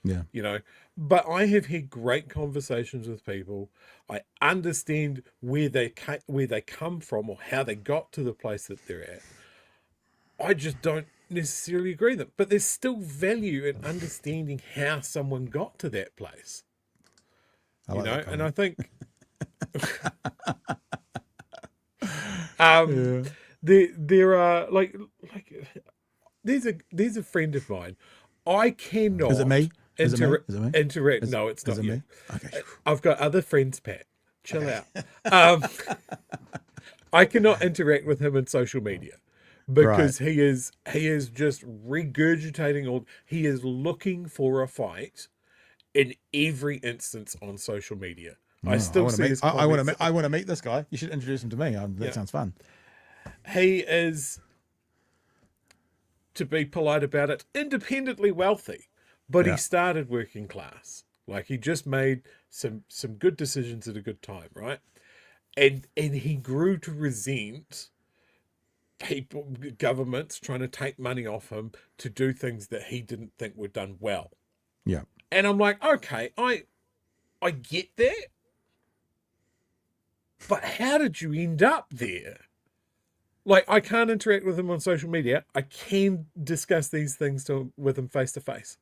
Yeah. You know, but I have had great conversations with people. I understand where they come from or how they got to the place that they're at. I just don't necessarily agree with them, but there's still value in understanding how someone got to that place. You know, and I think there are like there's a friend of mine. I cannot. Is it me? Is it me? Interact. No, it's not you. Me? Okay. I've got other friends, Pat. Chill out. I cannot interact with him in social media. Because he is just regurgitating, or he is looking for a fight in every instance on social media. I want to meet this guy. You should introduce him to me. That sounds fun. He is, to be polite about it, independently wealthy, but he started working class. Like, he just made some good decisions at a good time, right? And he grew to resent governments trying to take money off him to do things that he didn't think were done well. Yeah. And I'm like, okay, I get that. But how did you end up there? Like, I can't interact with him on social media. I can discuss these things with him face to face.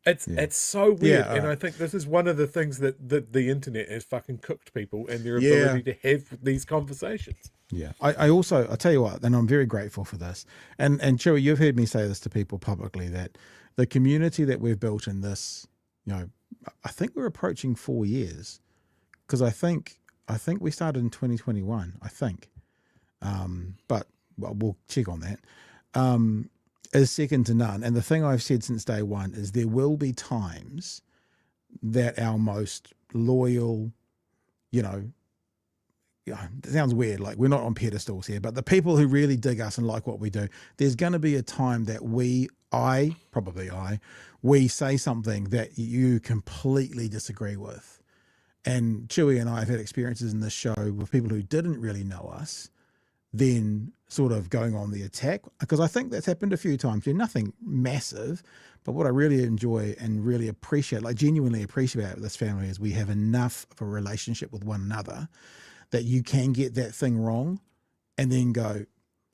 It's so weird. And I think this is one of the things that the internet has fucking cooked people and their ability to have these conversations. Yeah. I'll tell you what, and I'm very grateful for this. And Chewie, you've heard me say this to people publicly, that the community that we've built in this, I think we're approaching 4 years, because I think we started in 2021, I think. But we'll check on that. Is second to none. And the thing I've said since day one is there will be times that our most loyal, it sounds weird, like we're not on pedestals here, but the people who really dig us and like what we do, there's going to be a time that we say something that you completely disagree with. And Chewie and I have had experiences in this show with people who didn't really know us, then sort of going on the attack, because I think that's happened a few times. Nothing massive, but what I really enjoy and really appreciate, like genuinely appreciate about this family, is we have enough of a relationship with one another that you can get that thing wrong and then go,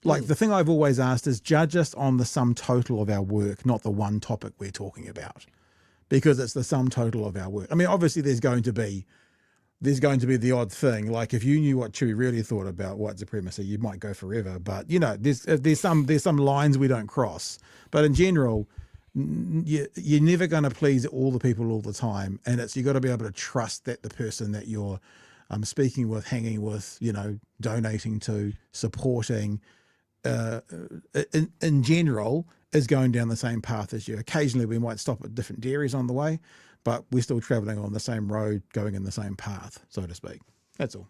like the thing I've always asked is judge us on the sum total of our work, not the one topic we're talking about, because it's the sum total of our work. I mean, obviously there's going to be the odd thing. Like if you knew what Chewie really thought about white supremacy, you might go forever. But there's some lines we don't cross. But in general, you're never going to please all the people all the time, and you got to be able to trust that the person that you're speaking with, hanging with, donating to, supporting, in general, is going down the same path as you. Occasionally, we might stop at different dairies on the way, but we're still traveling on the same road, going in the same path, so to speak. That's all.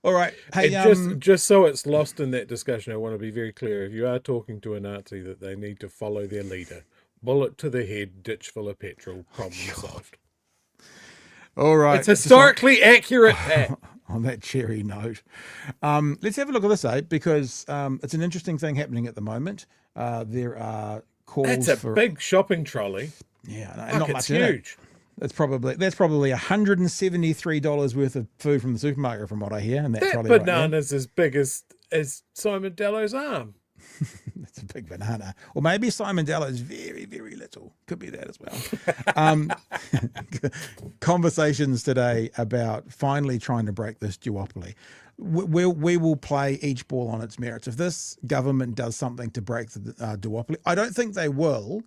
All right. Hey, just so it's lost in that discussion, I want to be very clear. If you are talking to a Nazi, that they need to follow their leader. Bullet to the head, ditch full of petrol, problem solved. All right. It's historically accurate, Pat. On that cheery note, let's have a look at this, because it's an interesting thing happening at the moment. There are calls That's a big shopping trolley. Yeah, not much in it. That's probably $173 worth of food from the supermarket, from what I hear. And that trolley banana's as big as Simon Dellow's arm. That's a big banana. Or maybe Simon Dello is very, very little. Could be that as well. Conversations today about finally trying to break this duopoly. We will play each ball on its merits. If this government does something to break the duopoly, I don't think they will.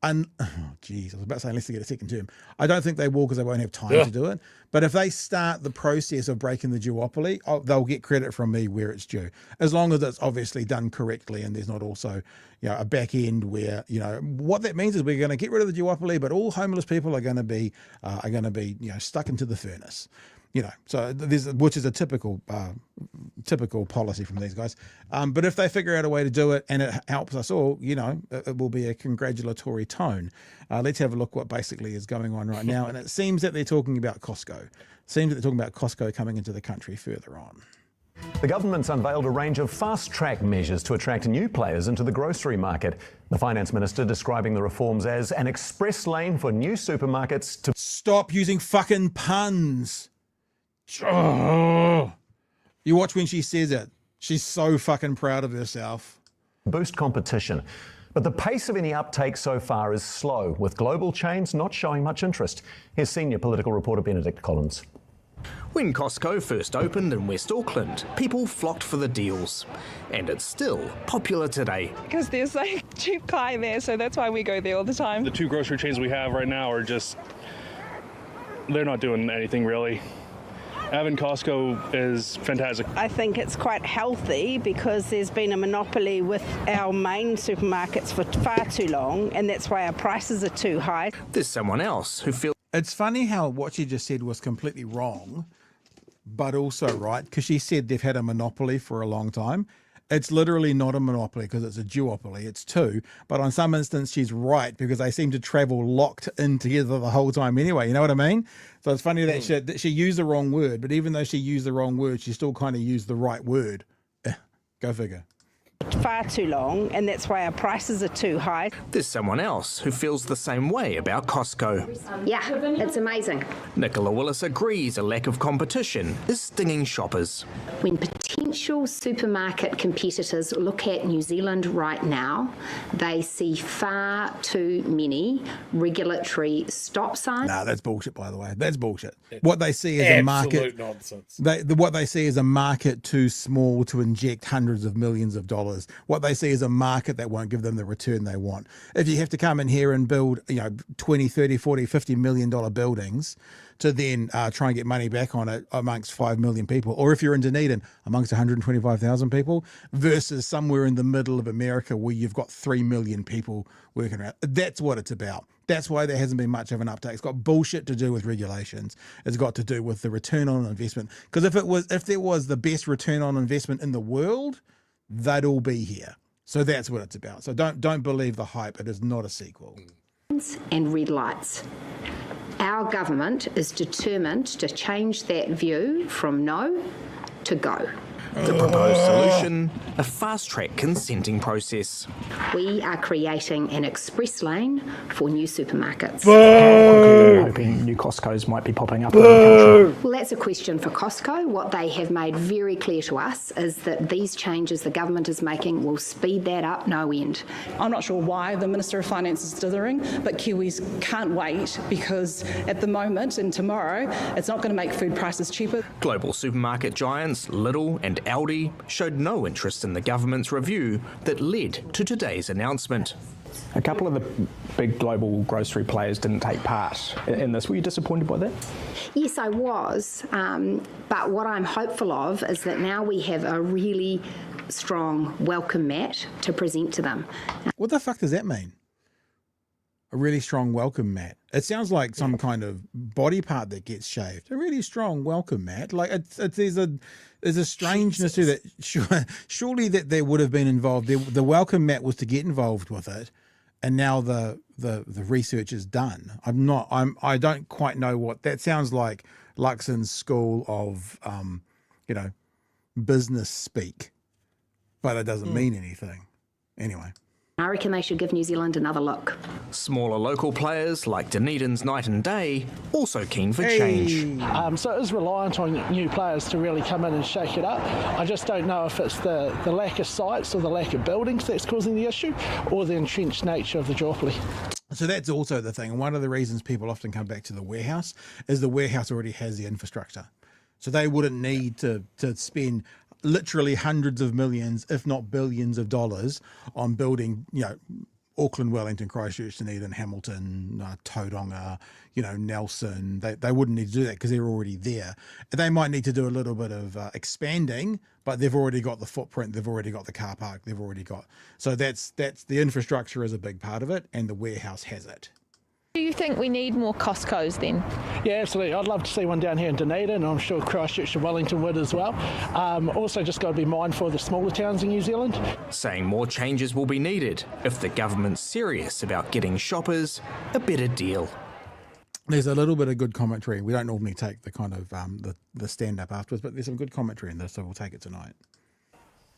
I was about to say unless they get a second term. I don't think they will, because they won't have time to do it. But if they start the process of breaking the duopoly, they'll get credit from me where it's due, as long as it's obviously done correctly and there's not also a back end where what that means is we're going to get rid of the duopoly, but all homeless people are going to be stuck into the furnace. So which is a typical policy from these guys. But if they figure out a way to do it and it helps us all, it will be a congratulatory tone. Let's have a look what basically is going on right now. And it seems that they're talking about Costco. Coming into the country further on. The government's unveiled a range of fast-track measures to attract new players into the grocery market. The finance minister describing the reforms as an express lane for new supermarkets to... Stop using fucking puns. Oh, you watch when she says it. She's so fucking proud of herself. Boost competition. But the pace of any uptake so far is slow, with global chains not showing much interest. Here's senior political reporter Benedict Collins. When Costco first opened in West Auckland, people flocked for the deals. And it's still popular today. Because there's cheap kai there, so that's why we go there all the time. The two grocery chains we have right now are they're not doing anything really. Having Costco is fantastic. I think it's quite healthy because there's been a monopoly with our main supermarkets for far too long, and that's why our prices are too high. There's someone else who feels... It's funny how what she just said was completely wrong, but also right, because she said they've had a monopoly for a long time. It's literally not a monopoly because it's a duopoly. It's two. But on some instance, she's right because they seem to travel locked in together the whole time anyway. You know what I mean? So it's funny that she used the wrong word. But even though she used the wrong word, she still kind of used the right word. Go figure. far too long, and that's why our prices are too high. There's someone else who feels the same way about Costco. Yeah, it's amazing. Nicola Willis agrees a lack of competition is stinging shoppers. When potential supermarket competitors look at New Zealand right now, they see far too many regulatory stop signs. No, that's bullshit, by the way. That's bullshit. What they see is a market. Nonsense. What they see is a market too small to inject hundreds of millions of dollars. What they see is a market that won't give them the return they want. If you have to come in here and build, 20, 30, 40, $50 million buildings to then try and get money back on it amongst 5 million people, or if you're in Dunedin amongst 125,000 people versus somewhere in the middle of America where you've got 3 million people working around. That's what it's about. That's why there hasn't been much of an uptake. It's got bullshit to do with regulations. It's got to do with the return on investment. Because if there was the best return on investment in the world, they'd all be here. So that's what it's about. So don't believe the hype. It is not a sequel. And red lights. Our government is determined to change that view from no to go. The proposed solution, a fast-track consenting process. We are creating an express lane for new supermarkets. Quickly, hoping new Costco's might be popping up in the country. Well, that's a question for Costco. What they have made very clear to us is that these changes the government is making will speed that up no end. I'm not sure why the Minister of Finance is dithering, but Kiwis can't wait because at the moment and tomorrow, it's not going to make food prices cheaper. Global supermarket giants Lidl and Aldi showed no interest in the government's review that led to today's announcement. A couple of the big global grocery players didn't take part in this. Were you disappointed by that? Yes, I was. But what I'm hopeful of is that now we have a really strong welcome mat to present to them. What the fuck does that mean? A really strong welcome mat. It sounds like some kind of body part that gets shaved. A really strong welcome mat. Like there's a strangeness to that. Surely that there would have been involved. The welcome mat was to get involved with it, and now the research is done. I don't quite know what that sounds like. Luxon's school of business speak, but it doesn't mean anything. Anyway. I reckon they should give New Zealand another look. Smaller local players like Dunedin's Night and Day also keen for change. So it is reliant on new players to really come in and shake it up. I just don't know if it's the lack of sites or the lack of buildings that's causing the issue, or the entrenched nature of the duopoly. So that's also the thing. And one of the reasons people often come back to the warehouse is the warehouse already has the infrastructure. So they wouldn't need to spend literally hundreds of millions, if not billions of dollars on building, Auckland, Wellington, Christchurch, Dunedin, Hamilton, Tauranga, Nelson. They wouldn't need to do that because they're already there. They might need to do a little bit of expanding, but they've already got the footprint. They've already got the car park. They've already got. So that's the infrastructure is a big part of it, and the warehouse has it. Do you think we need more Costco's then? Yeah, absolutely. I'd love to see one down here in Dunedin, and I'm sure Christchurch and Wellington would as well. Also, just got to be mindful of the smaller towns in New Zealand. Saying more changes will be needed if the government's serious about getting shoppers a better deal. There's a little bit of good commentary. We don't normally take the kind of the stand-up afterwards, but there's some good commentary in this, so we'll take it tonight.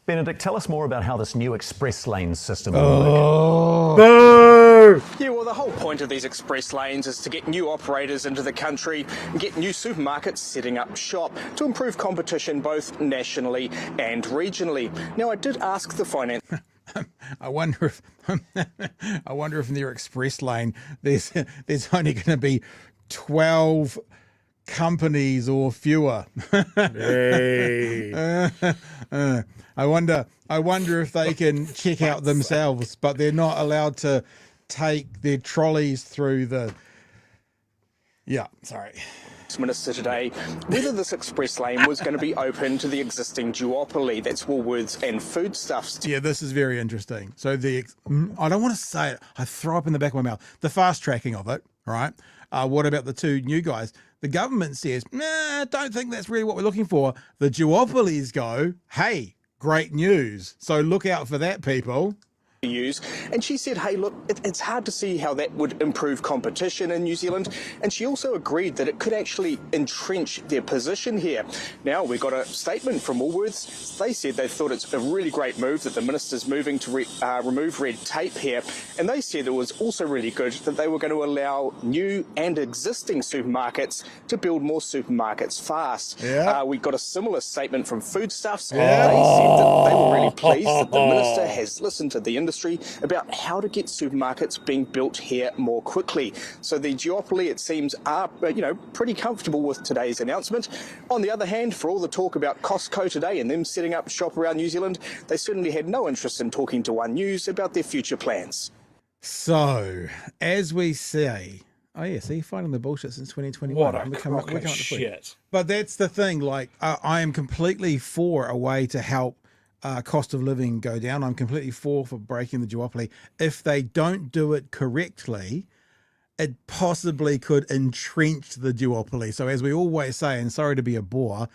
Benedict, tell us more about how this new express lane system will work. Yeah, well, the whole point of these express lanes is to get new operators into the country and get new supermarkets setting up shop to improve competition both nationally and regionally. Now, I did ask the finance... I wonder if in their express lane there's only going to be 12 companies or fewer. I wonder if they can check out themselves, but they're not allowed to take their trolleys through the. Yeah, sorry. Minister today whether this express lane was going to be open to the existing duopoly, that's Woolworths and Foodstuffs. Yeah, this is very interesting. So I don't want to say it, I throw up in the back of my mouth. The fast tracking of it, right? What about the two new guys? The government says, nah, don't think that's really what we're looking for. The duopolies go, hey, great news. So look out for that, people. use. And she said, hey, look, it's hard to see how that would improve competition in New Zealand. And she also agreed that it could actually entrench their position here. Now, we got a statement from Woolworths. They said they thought it's a really great move that the minister's moving to remove red tape here. And they said it was also really good that they were going to allow new and existing supermarkets to build more supermarkets fast. Yeah. We got a similar statement from Foodstuffs. They said that they were really pleased that the minister has listened to the industry about how to get supermarkets being built here more quickly. So the duopoly, it seems, are pretty comfortable with today's announcement. On the other hand, for all the talk about Costco today and them setting up shop around New Zealand, they certainly had no interest in talking to One News about their future plans. So, as we say, oh yeah, see, fighting the bullshit since 2021. What a crock of shit. But that's the thing, like, I am completely for a way to help cost of living go down. I'm completely for breaking the duopoly. If they don't do it correctly, it possibly could entrench the duopoly. So as we always say, and sorry to be a bore,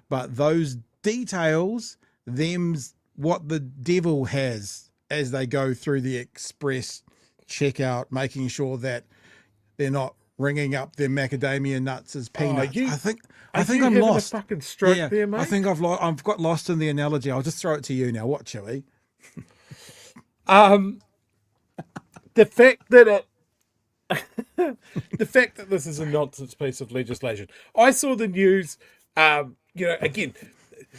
but those details, them's what the devil has as they go through the express checkout, making sure that they're not ringing up their macadamia nuts as peanuts. I think I'm lost. A fucking stroke there, mate? I think I've got lost in the analogy. I'll just throw it to you now. What, Chewie? The fact that the fact that this is a nonsense piece of legislation. I saw the news. Again,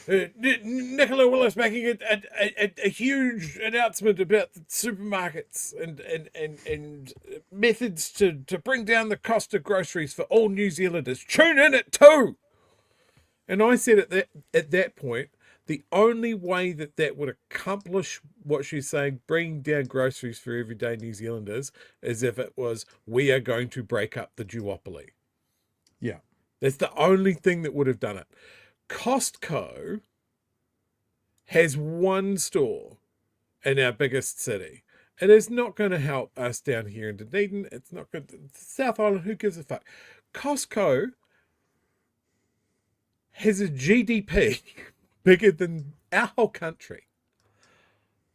Nicola Willis making a huge announcement about the supermarkets and methods to bring down the cost of groceries for all New Zealanders. Tune in at 2. And I said at that point, the only way that would accomplish what she's saying, bringing down groceries for everyday New Zealanders, is if it was, we are going to break up the duopoly. Yeah. That's the only thing that would have done it. Costco has one store in our biggest city. It is not going to help us down here in Dunedin. It's not good. South Island, who gives a fuck? Costco has a GDP bigger than our whole country.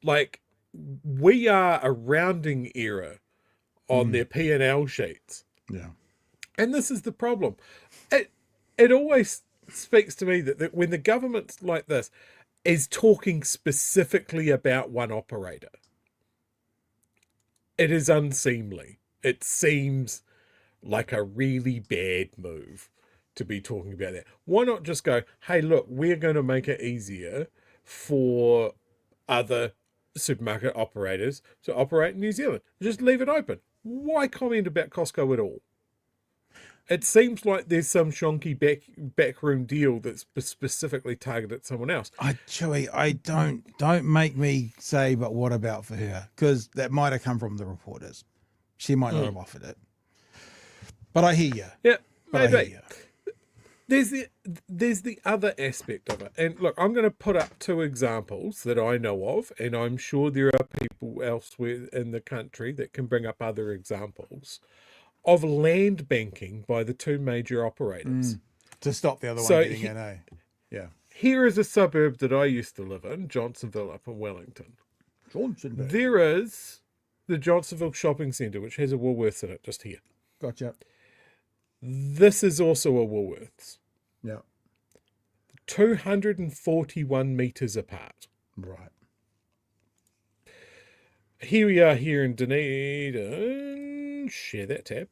Like, we are a rounding error on their P&L sheets. Yeah. And this is the problem. It always speaks to me that when the government like this is talking specifically about one operator, it is unseemly. It seems like a really bad move to be talking about that. Why not just go, hey, look, we're going to make it easier for other supermarket operators to operate in New Zealand. Just leave it open. Why comment about Costco at all? It seems like there's some shonky backroom deal that's specifically targeted at someone else. Chewie, don't make me say, but what about for her? Because that might have come from the reporters. She might not have offered it. But I hear you. Yeah, maybe. I hear you. There's the other aspect of it. And look, I'm going to put up 2 examples that I know of, and I'm sure there are people elsewhere in the country that can bring up other examples of land banking by the 2 major operators. To stop the other one getting in, eh? Yeah. Here is a suburb that I used to live in, Johnsonville up in Wellington. Johnsonville. There is the Johnsonville Shopping Centre, which has a Woolworths in it, just here. Gotcha. This is also a Woolworths. Yeah. 241 metres apart. Right. Here we are here in Dunedin. Share that tab.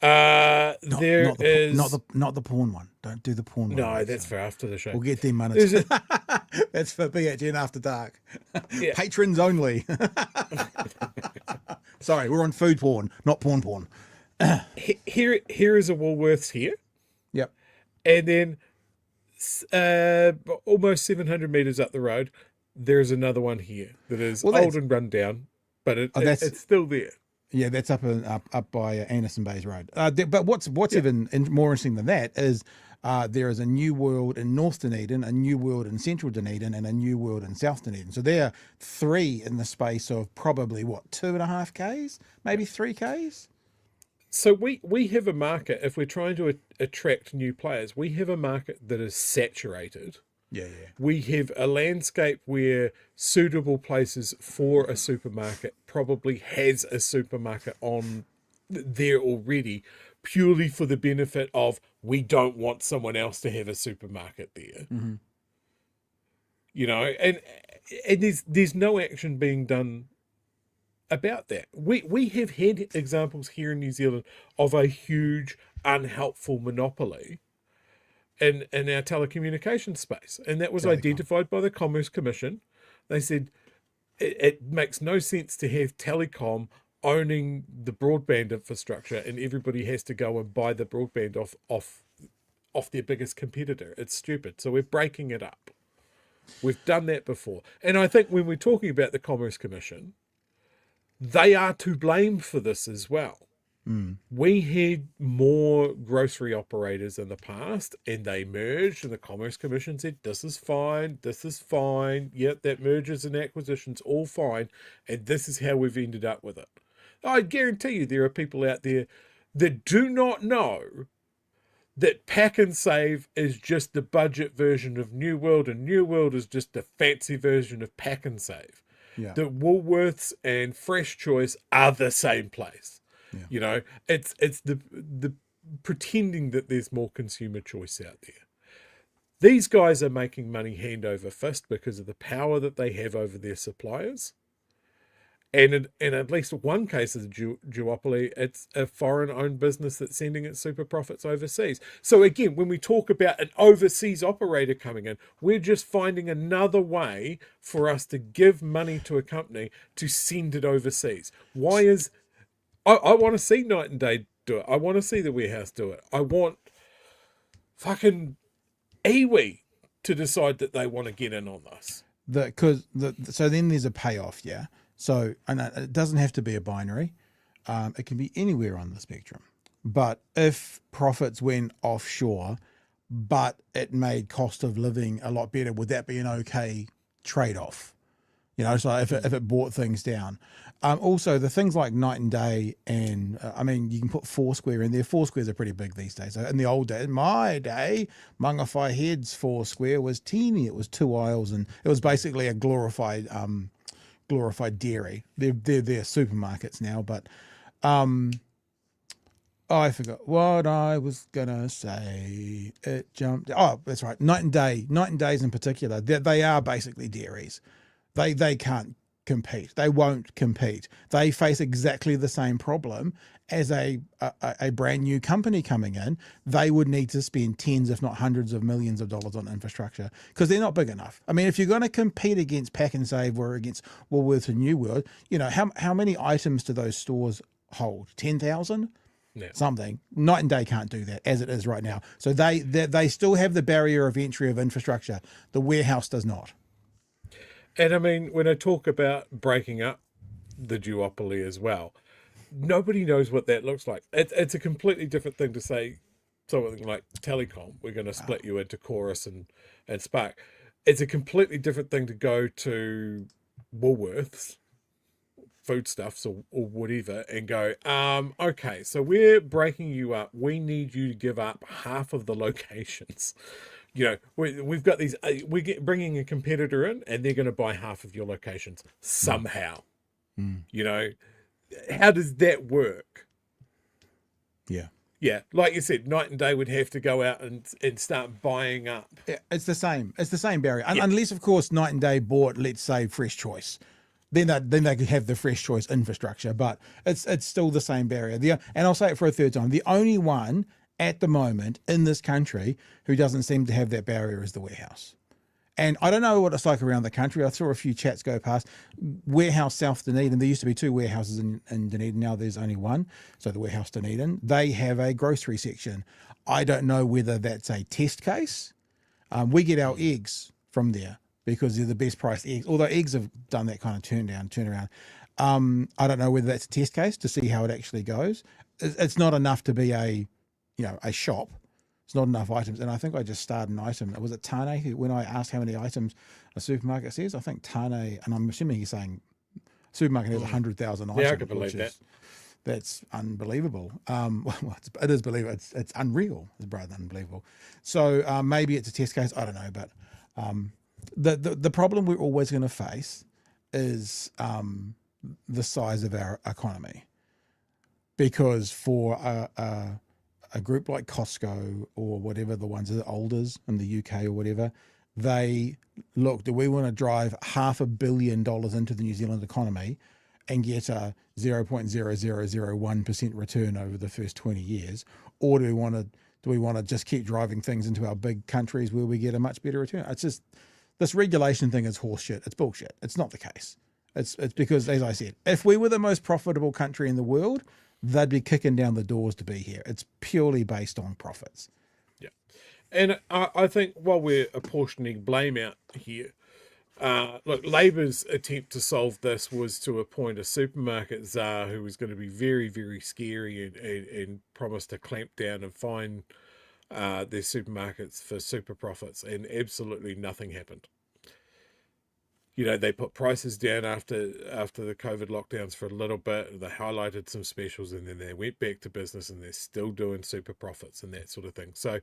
Not the porn one. Don't do the porn one. No, that's for after the show. We'll get them money. That's for BHN After Dark. Yeah. Patrons only. Sorry, we're on food porn, not porn. Here is a Woolworths here. Yep. And then almost 700 metres up the road, there's another one here that is old and run down, but it's still there. Yeah, that's up by Anderson Bays Road. But what's even more interesting than that is there is a New World in North Dunedin, a New World in Central Dunedin, and a New World in South Dunedin. So there are 3 in the space of probably, 2.5 Ks, maybe 3 Ks? So we have a market, if we're trying to attract new players, we have a market that is saturated Yeah. We have a landscape where suitable places for a supermarket probably has a supermarket on there already, purely for the benefit of we don't want someone else to have a supermarket there. Mm-hmm. You know, and there's no action being done about that. We have had examples here in New Zealand of a huge unhelpful monopoly in our telecommunications space, and that was identified by the Commerce Commission. They said it makes no sense to have telecom owning the broadband infrastructure and everybody has to go and buy the broadband off their biggest competitor. It's stupid. So we're breaking it up. We've done that before. And I think when we're talking about the Commerce Commission, they are to blame for this as well. We had more grocery operators in the past and they merged, and the Commerce Commission said, this is fine. Yep, that mergers and acquisitions, all fine. And this is how we've ended up with it. I guarantee you there are people out there that do not know that Pack and Save is just the budget version of New World, and New World is just the fancy version of Pack and Save. Yeah. That Woolworths and Fresh Choice are the same place. Yeah. You know, it's the pretending that there's more consumer choice out there. These guys are making money hand over fist because of the power that they have over their suppliers. And in at least one case of the duopoly, it's a foreign-owned business that's sending its super profits overseas. So again, when we talk about an overseas operator coming in, we're just finding another way for us to give money to a company to send it overseas. Why is... I want to see Night and Day do it. I want to see the warehouse do it. I want fucking iwi to decide that they want to get in on this. So then there's a payoff, yeah? So, and it doesn't have to be a binary. It can be anywhere on the spectrum. But if profits went offshore, but it made cost of living a lot better, would that be an okay trade-off? You know, so if it brought things down. Also, the things like Night and Day, and I mean, you can put Foursquare in there. Foursquares are pretty big these days. In the old days, my day, Mangawhai Head's Foursquare was teeny. It was 2 aisles, and it was basically a glorified dairy. They're supermarkets now, but I forgot what I was gonna say. It jumped. Oh, that's right. Night and Days in particular, they are basically dairies. They can't compete. They won't compete. They face exactly the same problem as a brand new company coming in. They would need to spend tens, if not hundreds of millions of dollars on infrastructure because they're not big enough. I mean, if you're going to compete against Pack and Save or against Woolworths and New World, you know, how many items do those stores hold? 10,000? Yeah. Something. Night and Day can't do that as it is right now. So they still have the barrier of entry of infrastructure. The warehouse does not. And I mean, when I talk about breaking up the duopoly as well, nobody knows what that looks like. It's a completely different thing to say something like telecom. We're going to split you into Chorus and Spark. It's a completely different thing to go to Woolworths, foodstuffs or whatever, and go, okay, so we're breaking you up. We need you to give up half of the locations. You know, we've got these, we're bringing a competitor in and they're going to buy half of your locations somehow. You know, how does that work? Yeah. Yeah. Like you said, Night and Day would have to go out and start buying up. Yeah, it's the same. It's the same barrier. Yeah. Unless, of course, Night and Day bought, let's say, Fresh Choice. Then they could have the Fresh Choice infrastructure, but it's still the same barrier. And I'll say it for a third time. The only one at the moment in this country who doesn't seem to have that barrier is the warehouse. And I don't know what it's like around the country. I saw a few chats go past. Warehouse South Dunedin, there used to be 2 warehouses in Dunedin. Now there's only one. So the Warehouse Dunedin, they have a grocery section. I don't know whether that's a test case. We get our eggs from there because they're the best priced eggs, although eggs have done that kind of turnaround. I don't know whether that's a test case to see how it actually goes. It's not enough to be a shop. It's not enough items. And I think I just started an item. Was it Tane? When I asked how many items a supermarket says, I think Tane, and I'm assuming he's saying supermarket has 100,000 items. Yeah, I can believe that. That's unbelievable. It is believable. It's unreal. It's rather than unbelievable. So maybe it's a test case. I don't know. But The problem we're always going to face is the size of our economy, because for a group like Costco or whatever, the ones that are Alders in the UK or whatever, they look, do we want to drive $500 million into the New Zealand economy and get a 0.0001% return over the first 20 years? Or do we want to just keep driving things into our big countries where we get a much better return? It's just, this regulation thing is horseshit. It's bullshit. It's not the case. It's because, as I said, if we were the most profitable country in the world, they'd be kicking down the doors to be here. It's purely based on profits. Yeah. And I think while we're apportioning blame out here, look, Labour's attempt to solve this was to appoint a supermarket czar who was going to be very, very scary and promise to clamp down and fine their supermarkets for super profits, and absolutely nothing happened. You know, they put prices down after the COVID lockdowns for a little bit. They highlighted some specials, and then they went back to business, and they're still doing super profits and that sort of thing. So,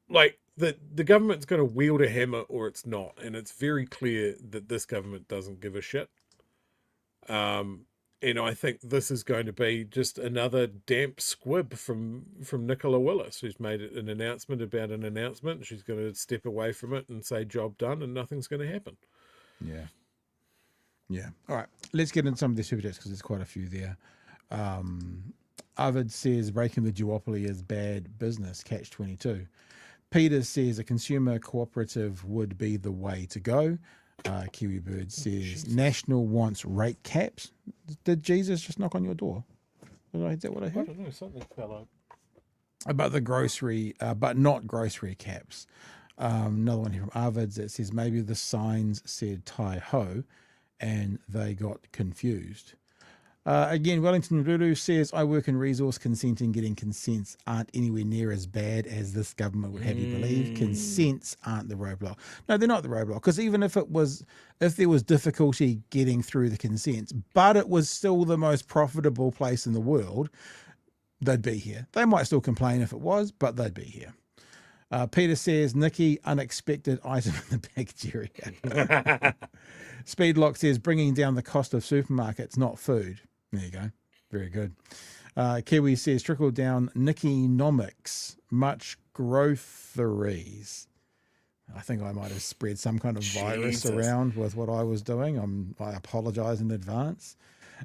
like, the government's going to wield a hammer or it's not, and it's very clear that this government doesn't give a shit. And I think this is going to be just another damp squib from Nicola Willis, who's made an announcement about an announcement. She's going to step away from it and say job done, and nothing's going to happen. Yeah. All right. Let's get into some of the super chats because there's quite a few there. Arvid says breaking the duopoly is bad business. Catch 22. Peter says a consumer cooperative would be the way to go. Kiwi Bird says National wants rate caps. Did Jesus just knock on your door? Is that what I heard? I don't know. Something fell out. About the grocery, but not grocery caps. Another one here from Arvids that says maybe the signs said Tai Ho and they got confused. Again, Wellington Ruru says, I work in resource consenting. Getting consents aren't anywhere near as bad as this government would have you believe. Consents aren't the roadblock. No, they're not the roadblock, because even if there was difficulty getting through the consents, but it was still the most profitable place in the world, they'd be here. They might still complain if it was, but they'd be here. Peter says, Nikki, unexpected item in the bag, Jerry. Speedlock says, bringing down the cost of supermarkets, not food. There you go. Very good. Kiwi says, trickle down Nikki-nomics, much groceries. I think I might have spread some kind of virus around with what I was doing. I apologize in advance.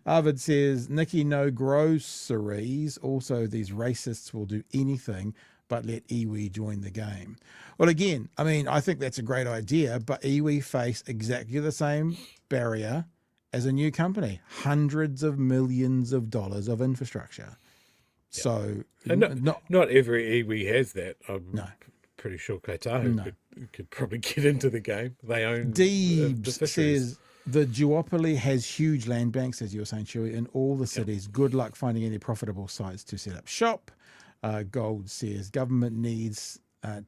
Arvid says, Nikki, no groceries. Also, these racists will do anything but let iwi join the game. Well, again, I mean, I think that's a great idea, but iwi face exactly the same barrier as a new company. Hundreds of millions of dollars of infrastructure. Yeah. So, and not every iwi has that. I'm pretty sure Kaitahu could probably get into the game. They own Deebs says, the duopoly has huge land banks, as you were saying, Chewie, in all the cities. Good luck finding any profitable sites to set up shop. Gold says government needs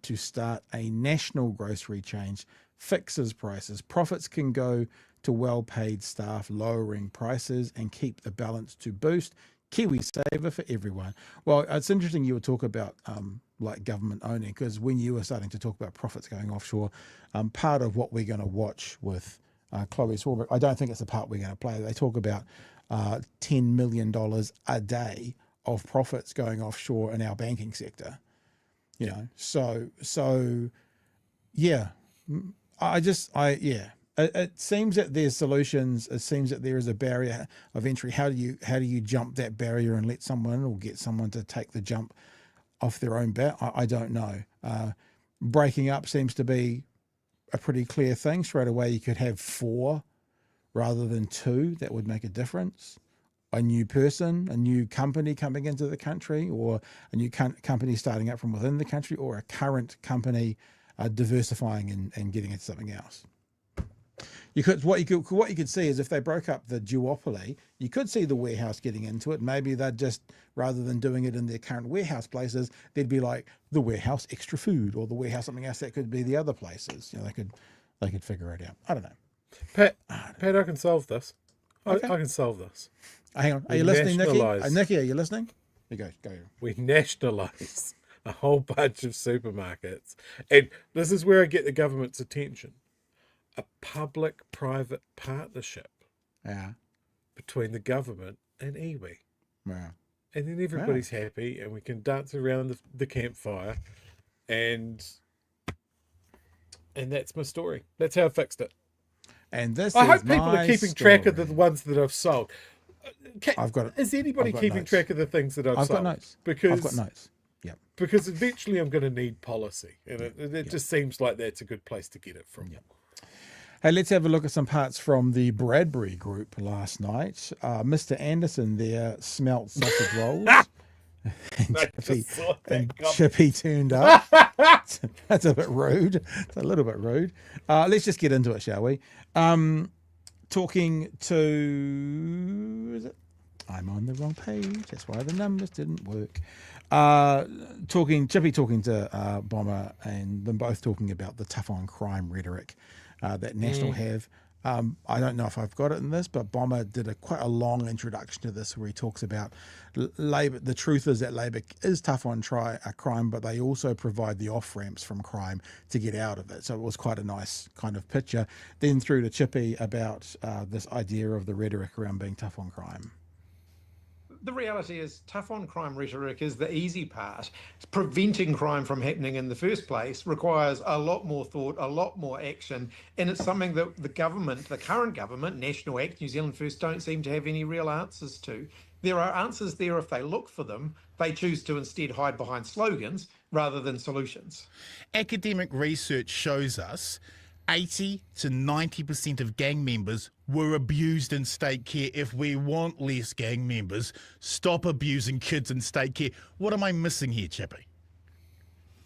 to start a national grocery change, fixes prices. Profits can go to well-paid staff, lowering prices and keep the balance to boost. Kiwi saver for everyone. Well, it's interesting you would talk about like government owning, because when you were starting to talk about profits going offshore, part of what we're going to watch with Chloe Swarbrick, I don't think it's the part we're going to play. They talk about $10 million a day of profits going offshore in our banking sector, you know. So yeah, it seems that there's solutions. It seems that there is a barrier of entry. How do you jump that barrier and let someone or get someone to take the jump off their own bat? I don't know. Breaking up seems to be a pretty clear thing. Straight away, you could have 4 rather than 2. That would make a difference. A new person, a new company coming into the country, or a new company starting up from within the country, or a current company diversifying and getting into something else. What you could see is if they broke up the duopoly, you could see the warehouse getting into it. Maybe they'd just, rather than doing it in their current warehouse places, they'd be like the warehouse extra food, or the warehouse something else that could be the other places. You know, they could figure it out. I don't know. Pat, I can solve this. Okay. I can solve this. Hang on. Are you listening, Nikki? Nikki, are you listening? Go. We nationalise a whole bunch of supermarkets. And this is where I get the government's attention. A public-private partnership between the government and iwi. Wow. And then everybody's happy and we can dance around the campfire. And that's my story. That's how I fixed it. And this I is hope people my are keeping story. track of the ones that I've sold. Is anybody keeping notes. track of the things that I've sold? I've got notes. Because I've got notes. Yep. Because eventually I'm going to need policy, and it just seems like that's a good place to get it from. Yep. Hey, let's have a look at some parts from the Bradbury group last night. Mr. Anderson there smelt sausage rolls. and Chippy turned up. That's a bit rude. It's a little bit rude. Let's just get into it, shall we? Talking to... Is it? I'm on the wrong page. That's why the numbers didn't work. Chippy talking to Bomber, and them both talking about the tough on crime rhetoric that National have. I don't know if I've got it in this, but Bomber did quite a long introduction to this where he talks about Labor. The truth is that Labor is tough on crime, but they also provide the off-ramps from crime to get out of it. So it was quite a nice kind of picture. Then through to Chippy about this idea of the rhetoric around being tough on crime. The reality is tough on crime rhetoric is the easy part. Preventing crime from happening in the first place requires a lot more thought, a lot more action, and it's something that the current government, National Act, New Zealand First, don't seem to have any real answers to. There are answers there if they look for them. They choose to instead hide behind slogans rather than solutions. Academic research shows us 80 to 90% of gang members were abused in state care. If we want less gang members, stop abusing kids in state care. What am I missing here, Chippy?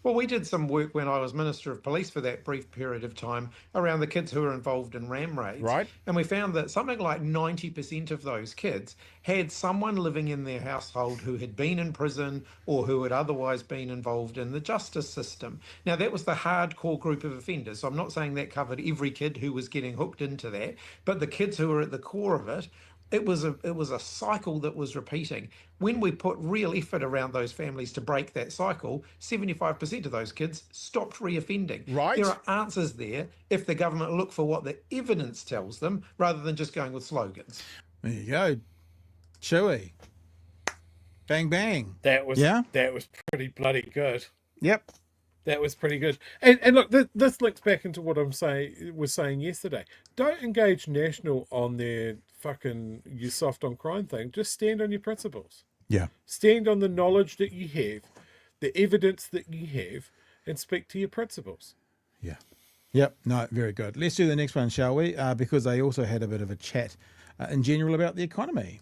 Well, we did some work when I was Minister of Police for that brief period of time around the kids who were involved in ram raids. Right. And we found that something like 90% of those kids had someone living in their household who had been in prison or who had otherwise been involved in the justice system. Now, that was the hardcore group of offenders. So I'm not saying that covered every kid who was getting hooked into that, but the kids who were at the core of it, it was a cycle that was repeating. When we put real effort around those families to break that cycle, 75% of those kids stopped reoffending. Right. There are answers there if the government look for what the evidence tells them rather than just going with slogans. There you go. Chewie. Bang, bang. That was pretty bloody good. Yep. That was pretty good. And look, this links back into what was saying yesterday. Don't engage National on their fucking you soft on crime thing. Just stand on your principles. Yeah. Stand on the knowledge that you have, the evidence that you have, and speak to your principles. Yeah. Yep. No, very good. Let's do the next one, shall we? Because they also had a bit of a chat in general about the economy.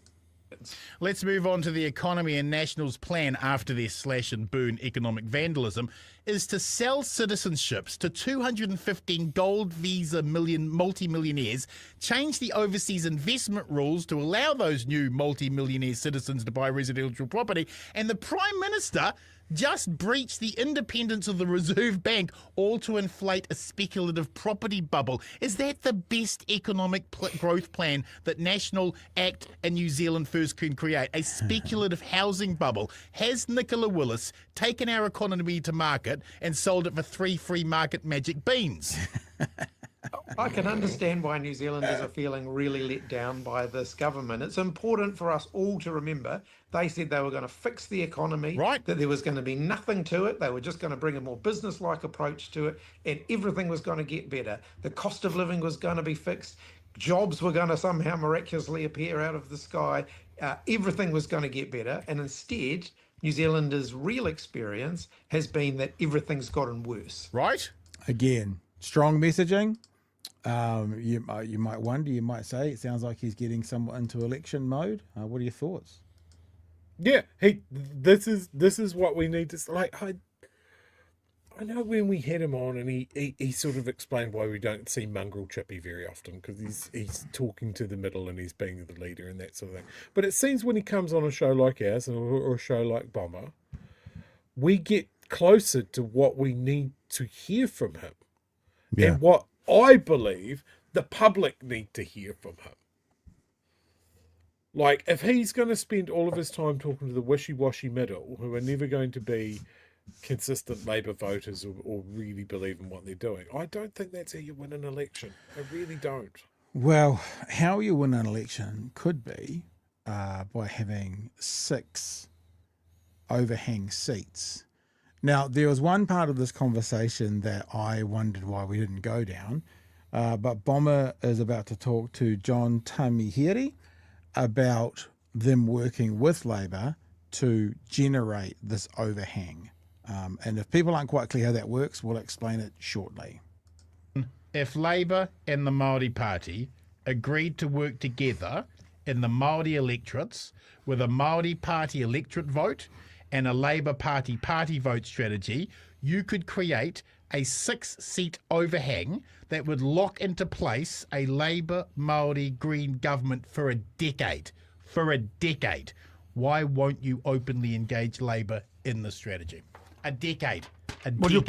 Let's move on to the economy. And National's plan after their slash and burn economic vandalism is to sell citizenships to 215 gold visa multi-millionaires, change the overseas investment rules to allow those new multi-millionaire citizens to buy residential property, and the Prime Minister just breached the independence of the Reserve Bank, all to inflate a speculative property bubble. Is that the best economic growth plan that National Act and New Zealand First can create? A speculative housing bubble? Has Nicola Willis taken our economy to market and sold it for 3 free market magic beans? I can understand why New Zealanders are feeling really let down by this government. It's important for us all to remember they said they were going to fix the economy, right, that there was going to be nothing to it. They were just going to bring a more business-like approach to it, and everything was going to get better. The cost of living was going to be fixed. Jobs were going to somehow miraculously appear out of the sky. Everything was going to get better. And instead, New Zealanders' real experience has been that everything's gotten worse. Right? Again, strong messaging. You might wonder, you might say, it sounds like he's getting somewhat into election mode. What are your thoughts? Yeah, this is what we need to, like, I know when we had him on and he sort of explained why we don't see mongrel Chippy very often, because he's talking to the middle and he's being the leader and that sort of thing. But it seems when he comes on a show like ours or a show like Bomber, we get closer to what we need to hear from him. Yeah. And what I believe the public need to hear from him. Like, if he's going to spend all of his time talking to the wishy-washy middle, who are never going to be consistent Labour voters or really believe in what they're doing. I don't think that's how you win an election. I really don't. Well, how you win an election could be by having 6 overhang seats. Now, there was one part of this conversation that I wondered why we didn't go down, but Bomber is about to talk to John Tamihiri about them working with Labour to generate this overhang. And if people aren't quite clear how that works, we'll explain it shortly. If Labour and the Māori Party agreed to work together in the Māori electorates with a Māori Party electorate vote and a Labour Party party vote strategy, you could create a 6-seat overhang that would lock into place a Labour Māori Green government for a decade. For a decade. Why won't you openly engage Labour in this strategy? A decade. Well, you're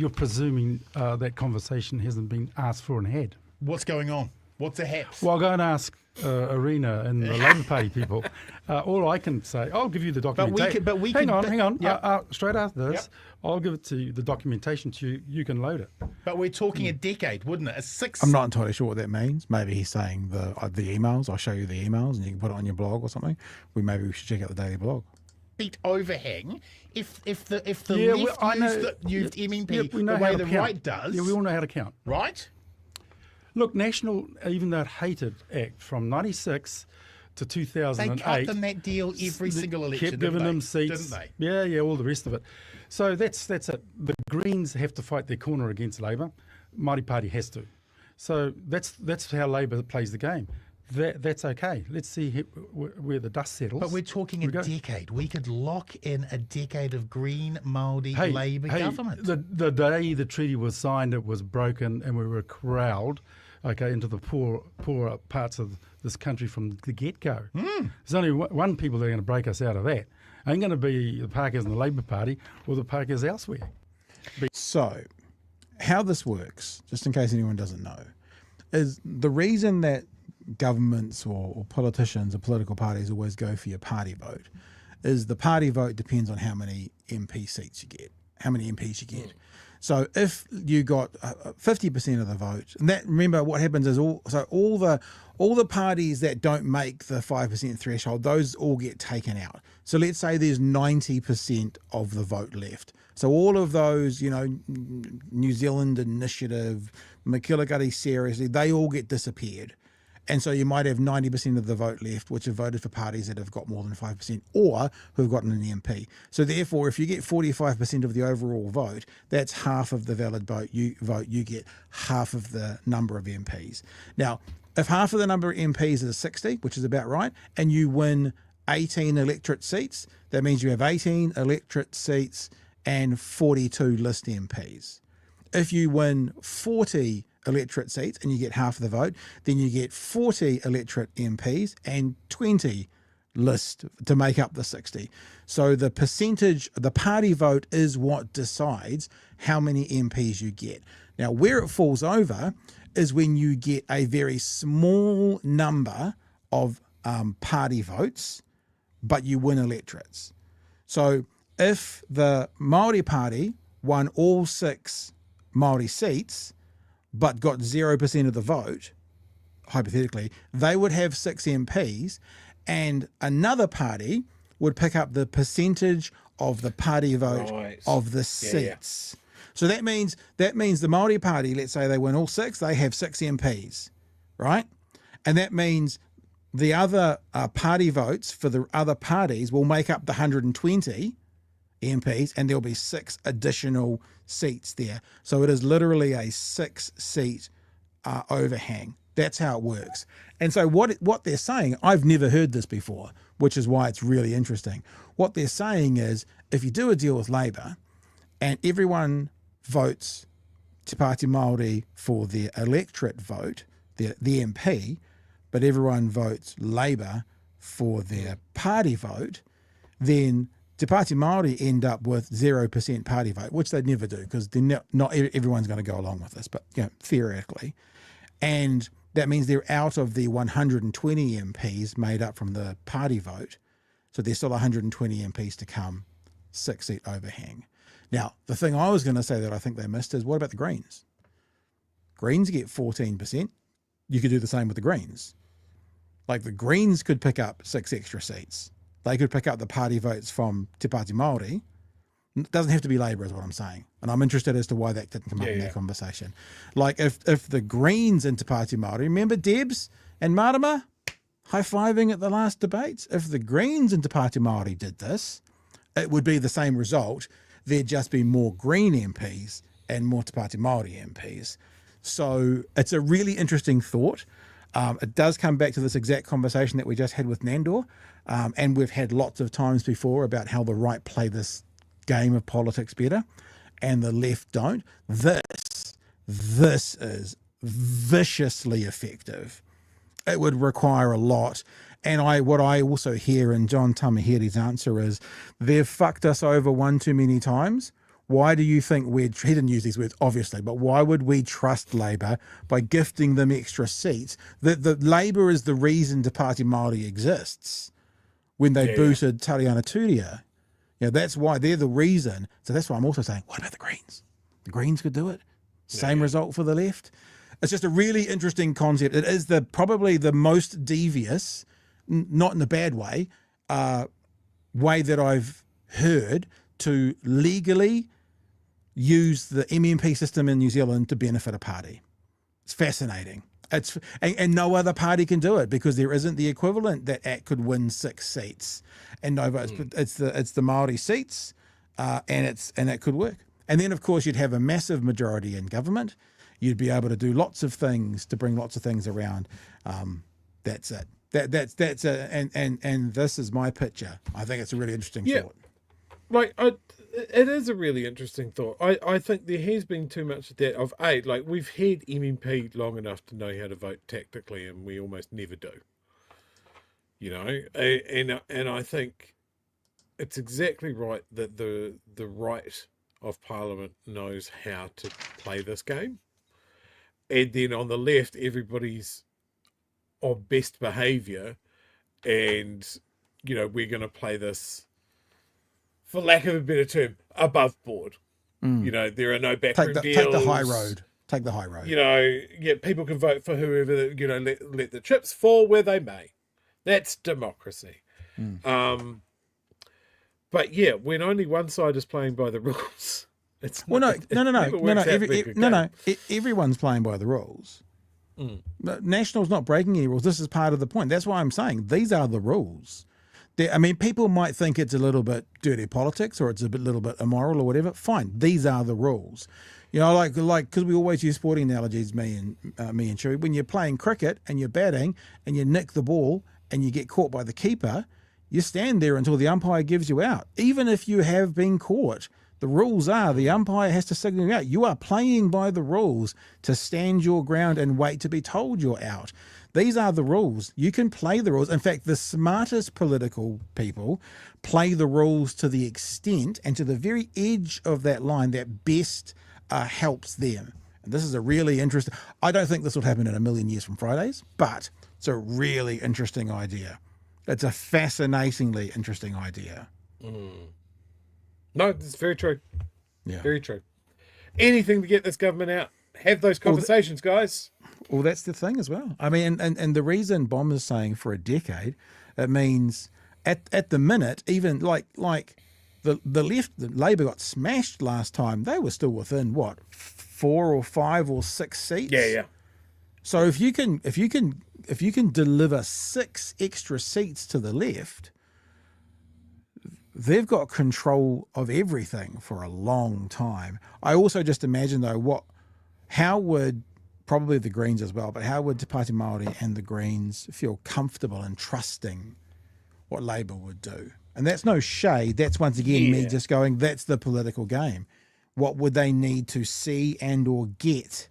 presuming that conversation hasn't been asked for and had. What's going on? What's the haps? Well, I'll go and ask Arena and the Labour Party people. All I can say, I'll give you the documentation. Hang on. Yep. Straight after this, I'll give it to you, the documentation to you. You can load it. But we're talking a decade, wouldn't it? I'm not entirely sure what that means. Maybe he's saying the emails. I'll show you the emails and you can put it on your blog or something. Maybe we should check out the daily blog. Seat overhang. If the left used MMP the way the right does. Yeah, we all know how to count. Right? Look, National, even though it hated ACT from 96 to 2008. They cut them that deal every single election, kept giving them seats. Didn't they? Yeah, all the rest of it. So that's it. The Greens have to fight their corner against Labour. Māori Party has to. So that's how Labour plays the game. That's okay. Let's see where the dust settles. But we're talking a decade. We could lock in a decade of Green Māori Labour government. The day the treaty was signed, it was broken and we were corralled, into the poorer parts of this country from the get-go. There's only one people that are going to break us out of that. Ain't going to be the Parkers and the Labour Party or the Parkers elsewhere. So, how this works, just in case anyone doesn't know, is the reason that governments or politicians or political parties always go for your party vote is the party vote depends on how many MP seats you get, how many MPs you get. So if you got 50% of the vote, and that, remember what happens is all the parties that don't make the 5% threshold, those all get taken out. So let's say there's 90% of the vote left. So all of those, New Zealand Initiative, Makilagari Seriously, they all get disappeared. And so you might have 90% of the vote left, which have voted for parties that have got more than 5% or who have gotten an MP. So therefore, if you get 45% of the overall vote, that's half of the valid vote. You get half of the number of MPs. Now, if half of the number of MPs is 60, which is about right, and you win 18 electorate seats, that means you have 18 electorate seats and 42 list MPs. If you win 40 electorate seats and you get half of the vote, then you get 40 electorate MPs and 20 list to make up the 60. So the percentage, the party vote is what decides how many MPs you get. Now, where it falls over is when you get a very small number of party votes, but you win electorates. So if the Māori Party won all 6 Māori seats, but got 0% of the vote, hypothetically, they would have 6 MPs and another party would pick up the percentage of the party vote of the seats. So that means the Māori Party, let's say they win all 6, they have 6 MPs, right? And that means the other party votes for the other parties will make up the 120 MPs and there'll be 6 additional seats there. So it is literally a 6-seat overhang. That's how it works. And so what they're saying, I've never heard this before, which is why it's really interesting. What they're saying is if you do a deal with Labour and everyone votes Te Pāti Māori for their electorate vote, the MP, but everyone votes Labour for their party vote, then Te Pāti Māori end up with 0% party vote, which they'd never do because not everyone's going to go along with this, but theoretically. And that means they're out of the 120 MPs made up from the party vote. So there's still 120 MPs to come. 6-seat overhang. Now, the thing I was going to say that I think they missed is, what about the Greens? Greens get 14%. You could do the same with the Greens. Like, the Greens could pick up 6 extra seats. They could pick up the party votes from Te Pāti Māori. It doesn't have to be Labour is what I'm saying. And I'm interested as to why that didn't come up in that conversation. Like, if the Greens in Te Pāti Māori, remember Debs and Marama high-fiving at the last debates? If the Greens in Te Pāti Māori did this, it would be the same result. There'd just be more Green MPs and more Te Pāti Māori MPs. So it's a really interesting thought. It does come back to this exact conversation that we just had with Nandor. And we've had lots of times before about how the right play this game of politics better and the left don't. This is viciously effective. It would require a lot. And what I also hear in John Tamahiri's answer is, they've fucked us over one too many times. Why do you think he didn't use these words, obviously, but why would we trust Labour by gifting them extra seats? The Labour is the reason Te Pāti Māori exists when they booted Tariana Turia. That's why they're the reason. So that's why I'm also saying, what about the Greens? The Greens could do it. Same result for the left. It's just a really interesting concept. It is probably the most devious, not in a bad way, way that I've heard to legally use the MMP system in New Zealand to benefit a party. It's fascinating. And no other party can do it because there isn't the equivalent that ACT could win 6 seats and no votes. It's the Maori seats, and it could work. And then of course you'd have a massive majority in government. You'd be able to do lots of things to bring lots of things around. That's it. That's it. And this is my picture. I think it's a really interesting thought. Like it is a really interesting thought. I think there has been too much of that of like we've had MMP long enough to know how to vote tactically, and we almost never do. And I think it's exactly right that the right of Parliament knows how to play this game, and then on the left everybody's on best behaviour, and we're going to play this, for lack of a better term, above board. There are no backroom deals. Take the high road. Take the high road. People can vote for whoever, let the chips fall where they may. That's democracy. But when only one side is playing by the rules, it's no. Everyone's playing by the rules. National's not breaking any rules. This is part of the point. That's why I'm saying these are the rules. People might think it's a little bit dirty politics or it's a little bit immoral or whatever. Fine, these are the rules. Like because we always use sporting analogies, me and Chewie. When you're playing cricket and you're batting and you nick the ball and you get caught by the keeper, you stand there until the umpire gives you out. Even if you have been caught, the rules are the umpire has to signal you out. You are playing by the rules to stand your ground and wait to be told you're out. These are the rules. You can play the rules. In fact, the smartest political people play the rules to the extent and to the very edge of that line that best helps them. And this is a really interesting... I don't think this will happen in a million years from Fridays, but it's a really interesting idea. It's a fascinatingly interesting idea. No, it's very true. Yeah. Very true. Anything to get this government out. Have those conversations, guys. Well, that's the thing as well. And the reason Bomb is saying for a decade, it means at the minute, even like the left, the Labour got smashed last time. They were still within 4 or 5 or 6 seats. Yeah. So if you can deliver 6 extra seats to the left, they've got control of everything for a long time. I also just imagine though how would probably the Greens as well, but how would Te Pāti Māori and the Greens feel comfortable and trusting what Labour would do? And that's no shade. That's once again me just going, that's the political game. What would they need to see and or get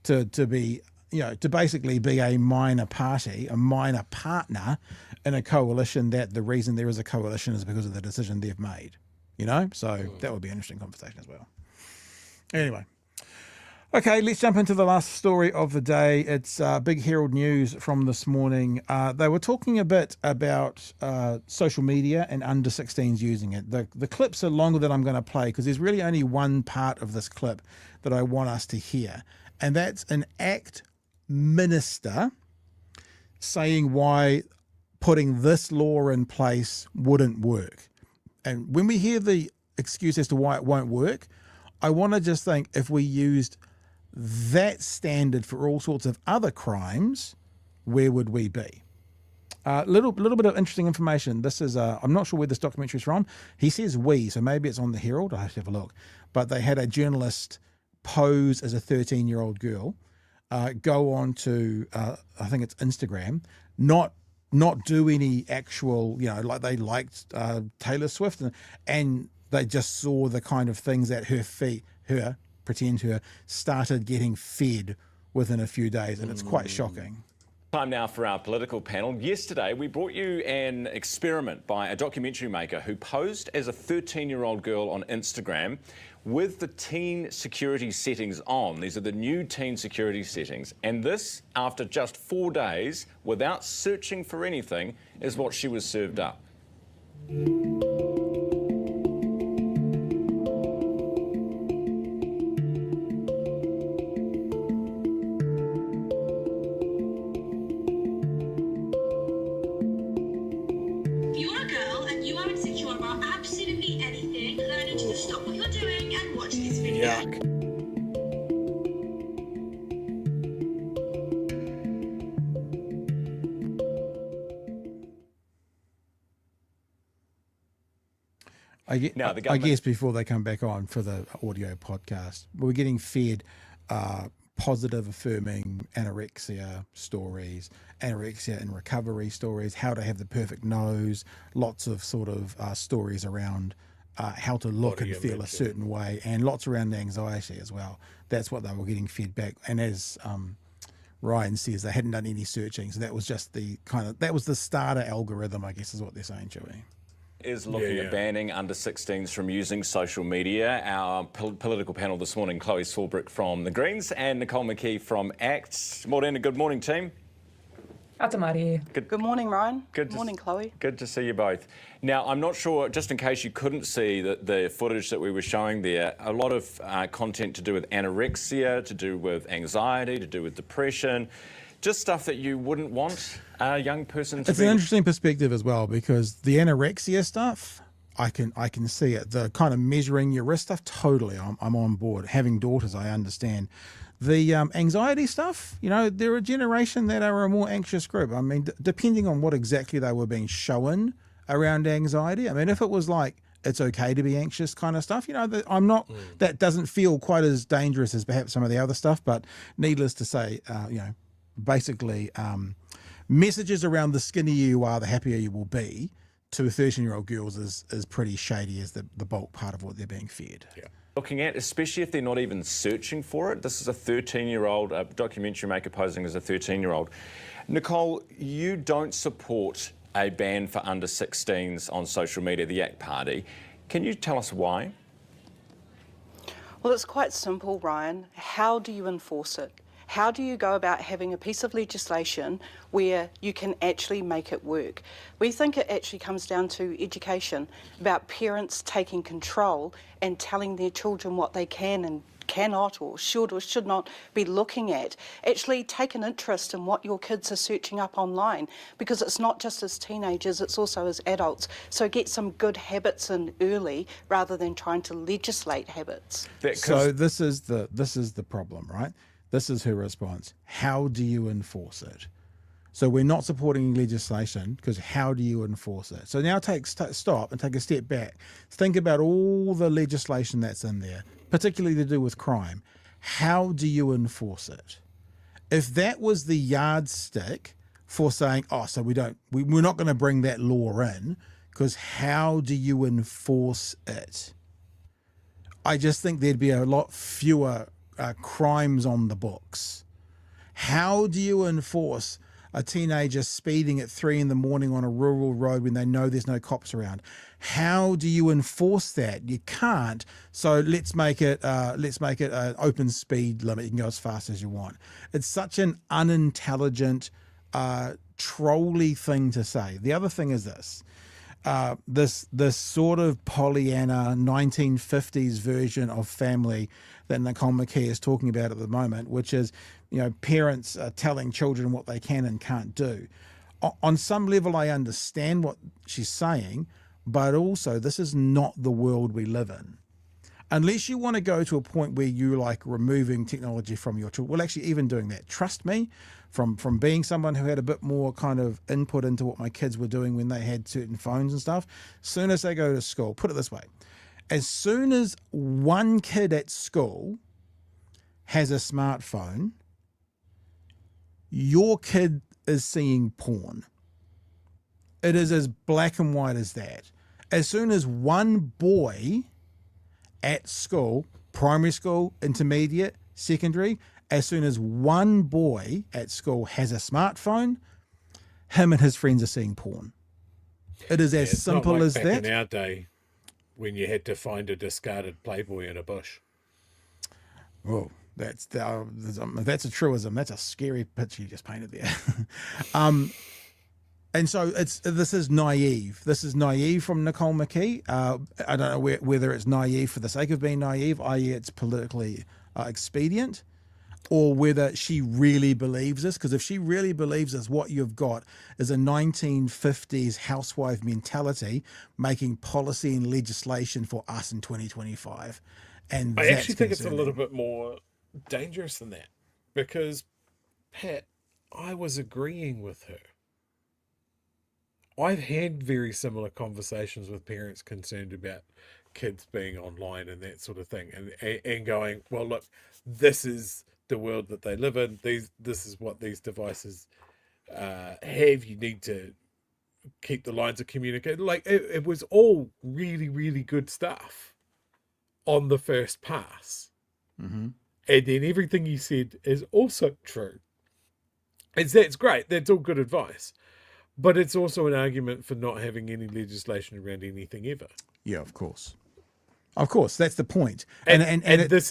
to be, to basically be a minor party, a minor partner in a coalition that the reason there is a coalition is because of the decision they've made, So that would be an interesting conversation as well. Anyway. Okay, let's jump into the last story of the day. It's Big Herald News from this morning. They were talking a bit about social media and under 16s using it. The clips are longer than I'm going to play because there's really only one part of this clip that I want us to hear. And that's an ACT minister saying why putting this law in place wouldn't work. And when we hear the excuse as to why it won't work, I want to just think if we used that standard for all sorts of other crimes, where would we be? Little bit of interesting information. This is, I'm not sure where this documentary is from. He says we, so maybe it's on the Herald. I have to have a look. But they had a journalist pose as a 13-year-old girl, go on to, I think it's Instagram, not do any actual, like they liked Taylor Swift, and they just saw the kind of things that her started getting fed within a few days, and it's quite shocking. Time now for our political panel. Yesterday, we brought you an experiment by a documentary maker who posed as a 13-year-old girl on Instagram with the teen security settings on. These are the new teen security settings. And this, after just 4 days, without searching for anything, is what she was served up. I guess before they come back on for the audio podcast, we're getting fed positive, affirming anorexia stories, anorexia and recovery stories, how to have the perfect nose, lots of sort of stories around how to look and feel a certain way, and lots around anxiety as well. That's what they were getting fed back. And as Ryan says, they hadn't done any searching, so that was just that was the starter algorithm, I guess is what they're saying, Chewie. Is looking at banning under 16s from using social media. Our political panel this morning, Chloe Swarbrick from the Greens and Nicole McKee from ACT. Morena, good morning, team. Good morning, Ryan. Good morning, Chloe. Good to see you both. Now, I'm not sure, just in case you couldn't see the footage that we were showing there, a lot of content to do with anorexia, to do with anxiety, to do with depression, just stuff that you wouldn't want a young person to It's an interesting perspective as well, because the anorexia stuff, I can see it. The kind of measuring your wrist stuff, totally, I'm on board. Having daughters, I understand. The anxiety stuff, they're a generation that are a more anxious group. I mean, depending on what exactly they were being shown around anxiety. I mean, if it was like, it's okay to be anxious kind of stuff, that doesn't feel quite as dangerous as perhaps some of the other stuff, but needless to say, basically messages around the skinnier you are, the happier you will be to 13-year-old girls is pretty shady as the bulk part of what they're being fed. Yeah. Looking at, especially if they're not even searching for it. This is a 13-year-old, a documentary maker posing as a 13-year-old. Nicole, you don't support a ban for under 16s on social media, the ACT Party. Can you tell us why? Well, it's quite simple, Ryan. How do you enforce it? How do you go about having a piece of legislation where you can actually make it work? We think it actually comes down to education, about parents taking control and telling their children what they can and cannot or should not be looking at. Actually take an interest in what your kids are searching up online, because it's not just as teenagers, it's also as adults. So get some good habits in early rather than trying to legislate habits. So this is the problem, right? This is her response. How do you enforce it? So we're not supporting legislation because how do you enforce it? So now stop and take a step back. Think about all the legislation that's in there, particularly to do with crime. How do you enforce it? If that was the yardstick for saying, so we're not going to bring that law in because how do you enforce it? I just think there'd be a lot fewer crimes on the books. How do you enforce a teenager speeding at 3 a.m. on a rural road when they know there's no cops around. How do you enforce that? You can't. So let's make it an open speed limit. You can go as fast as you want. It's such an unintelligent, trolly thing to say. The other thing is this. This sort of Pollyanna 1950s version of family that Nicole McKee is talking about at the moment, which is, parents telling children what they can and can't do. On some level, I understand what she's saying, but also this is not the world we live in. Unless you want to go to a point where you like removing technology from your children, well, actually even doing that, trust me, from being someone who had a bit more kind of input into what my kids were doing when they had certain phones and stuff, as soon as they go to school, put it this way, as soon as one kid at school has a smartphone, your kid is seeing porn. It is as black and white as that. As soon as one boy at school, primary school, intermediate, secondary, as soon as one boy at school has a smartphone, him and his friends are seeing porn. It is as simple as that. In our day, when you had to find a discarded Playboy in a bush. Oh, that's a truism. That's a scary picture you just painted there. And so this is naive. This is naive from Nicole McKee. I don't know whether it's naive for the sake of being naive, i.e. it's politically expedient, or whether she really believes this. Because if she really believes this, what you've got is a 1950s housewife mentality making policy and legislation for us in 2025. And I actually think it's a little bit more dangerous than that, because, Pat, I was agreeing with her. I've had very similar conversations with parents concerned about kids being online and that sort of thing, and going, well, look, this is the world that they live in. This is what these devices have. You need to keep the lines of communication. Like, it was all really, really good stuff on the first pass. Mm-hmm. And then everything you said is also true. And that's great. That's all good advice. But it's also an argument for not having any legislation around anything ever. Yeah, of course. Of course, that's the point. And this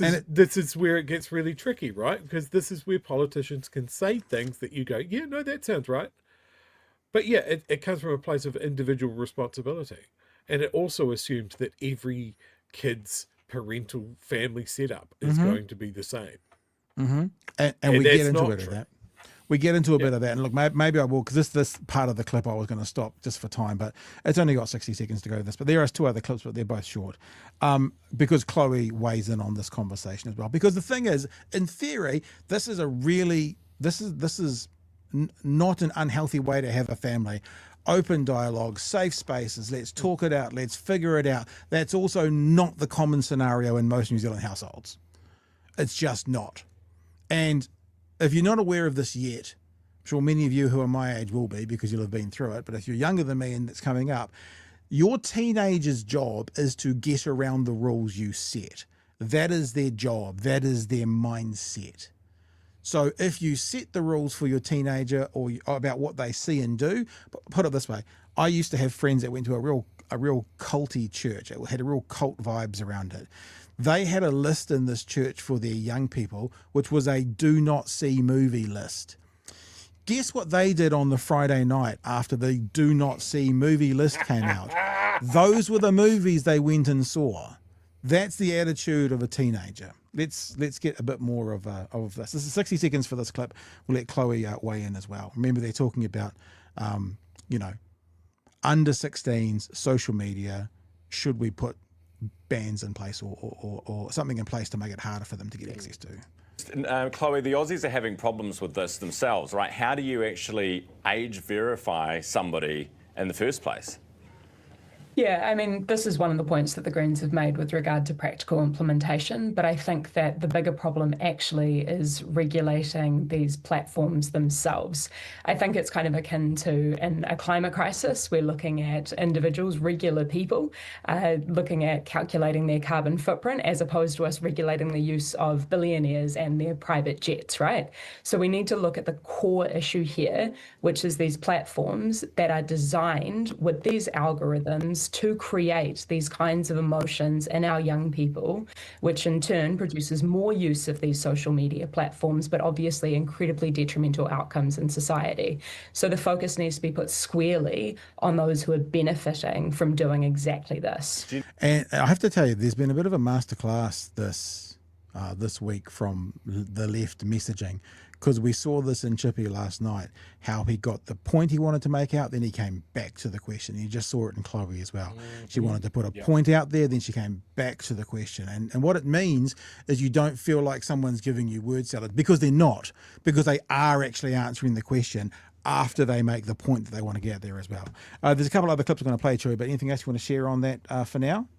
is where it gets really tricky, right? Because this is where politicians can say things that you go, yeah, no, that sounds right. But yeah, it comes from a place of individual responsibility. And it also assumes that every kid's parental family setup is going to be the same. Mm-hmm. And we get into a bit of that. We get into a bit of that. And look, maybe I will, because this part of the clip I was going to stop just for time, but it's only got 60 seconds to go to this. But there are 2 other clips, but they're both short. Because Chloe weighs in on this conversation as well. Because the thing is, in theory, this is not an unhealthy way to have a family. Open dialogue, safe spaces, let's talk it out, let's figure it out. That's also not the common scenario in most New Zealand households. It's just not. And if you're not aware of this yet, I'm sure many of you who are my age will be, because you'll have been through it, but if you're younger than me and it's coming up, your teenager's job is to get around the rules you set. That is their job. That is their mindset. So if you set the rules for your teenager or about what they see and do, put it this way, I used to have friends that went to a real culty church. It had a real cult vibes around it. They had a list in this church for their young people, which was a do not see movie list. Guess what they did on the Friday night after the do not see movie list came out? Those were the movies they went and saw. That's the attitude of a teenager. Let's get a bit more of this. This is 60 seconds for this clip. We'll let Chloe weigh in as well. Remember, they're talking about, under 16s, social media. Should we put bans in place or something in place to make it harder for them to get access to? Chloe, the Aussies are having problems with this themselves, right? How do you actually age verify somebody in the first place? Yeah, I mean, this is one of the points that the Greens have made with regard to practical implementation, but I think that the bigger problem actually is regulating these platforms themselves. I think it's kind of akin to in a climate crisis, we're looking at individuals, regular people, looking at calculating their carbon footprint as opposed to us regulating the use of billionaires and their private jets, right? So we need to look at the core issue here, which is these platforms that are designed with these algorithms to create these kinds of emotions in our young people, which in turn produces more use of these social media platforms, but obviously incredibly detrimental outcomes in society. So the focus needs to be put squarely on those who are benefiting from doing exactly this. And I have to tell you, there's been a bit of a masterclass this week from the left messaging, because we saw this in Chippy last night, how he got the point he wanted to make out, then he came back to the question. You just saw it in Chloe as well. She wanted to put a point out there, then she came back to the question. And what it means is you don't feel like someone's giving you word salad, because they're not, because they are actually answering the question after they make the point that they want to get there as well. There's a couple other clips I'm going to play, Chewie, but anything else you want to share on that for now?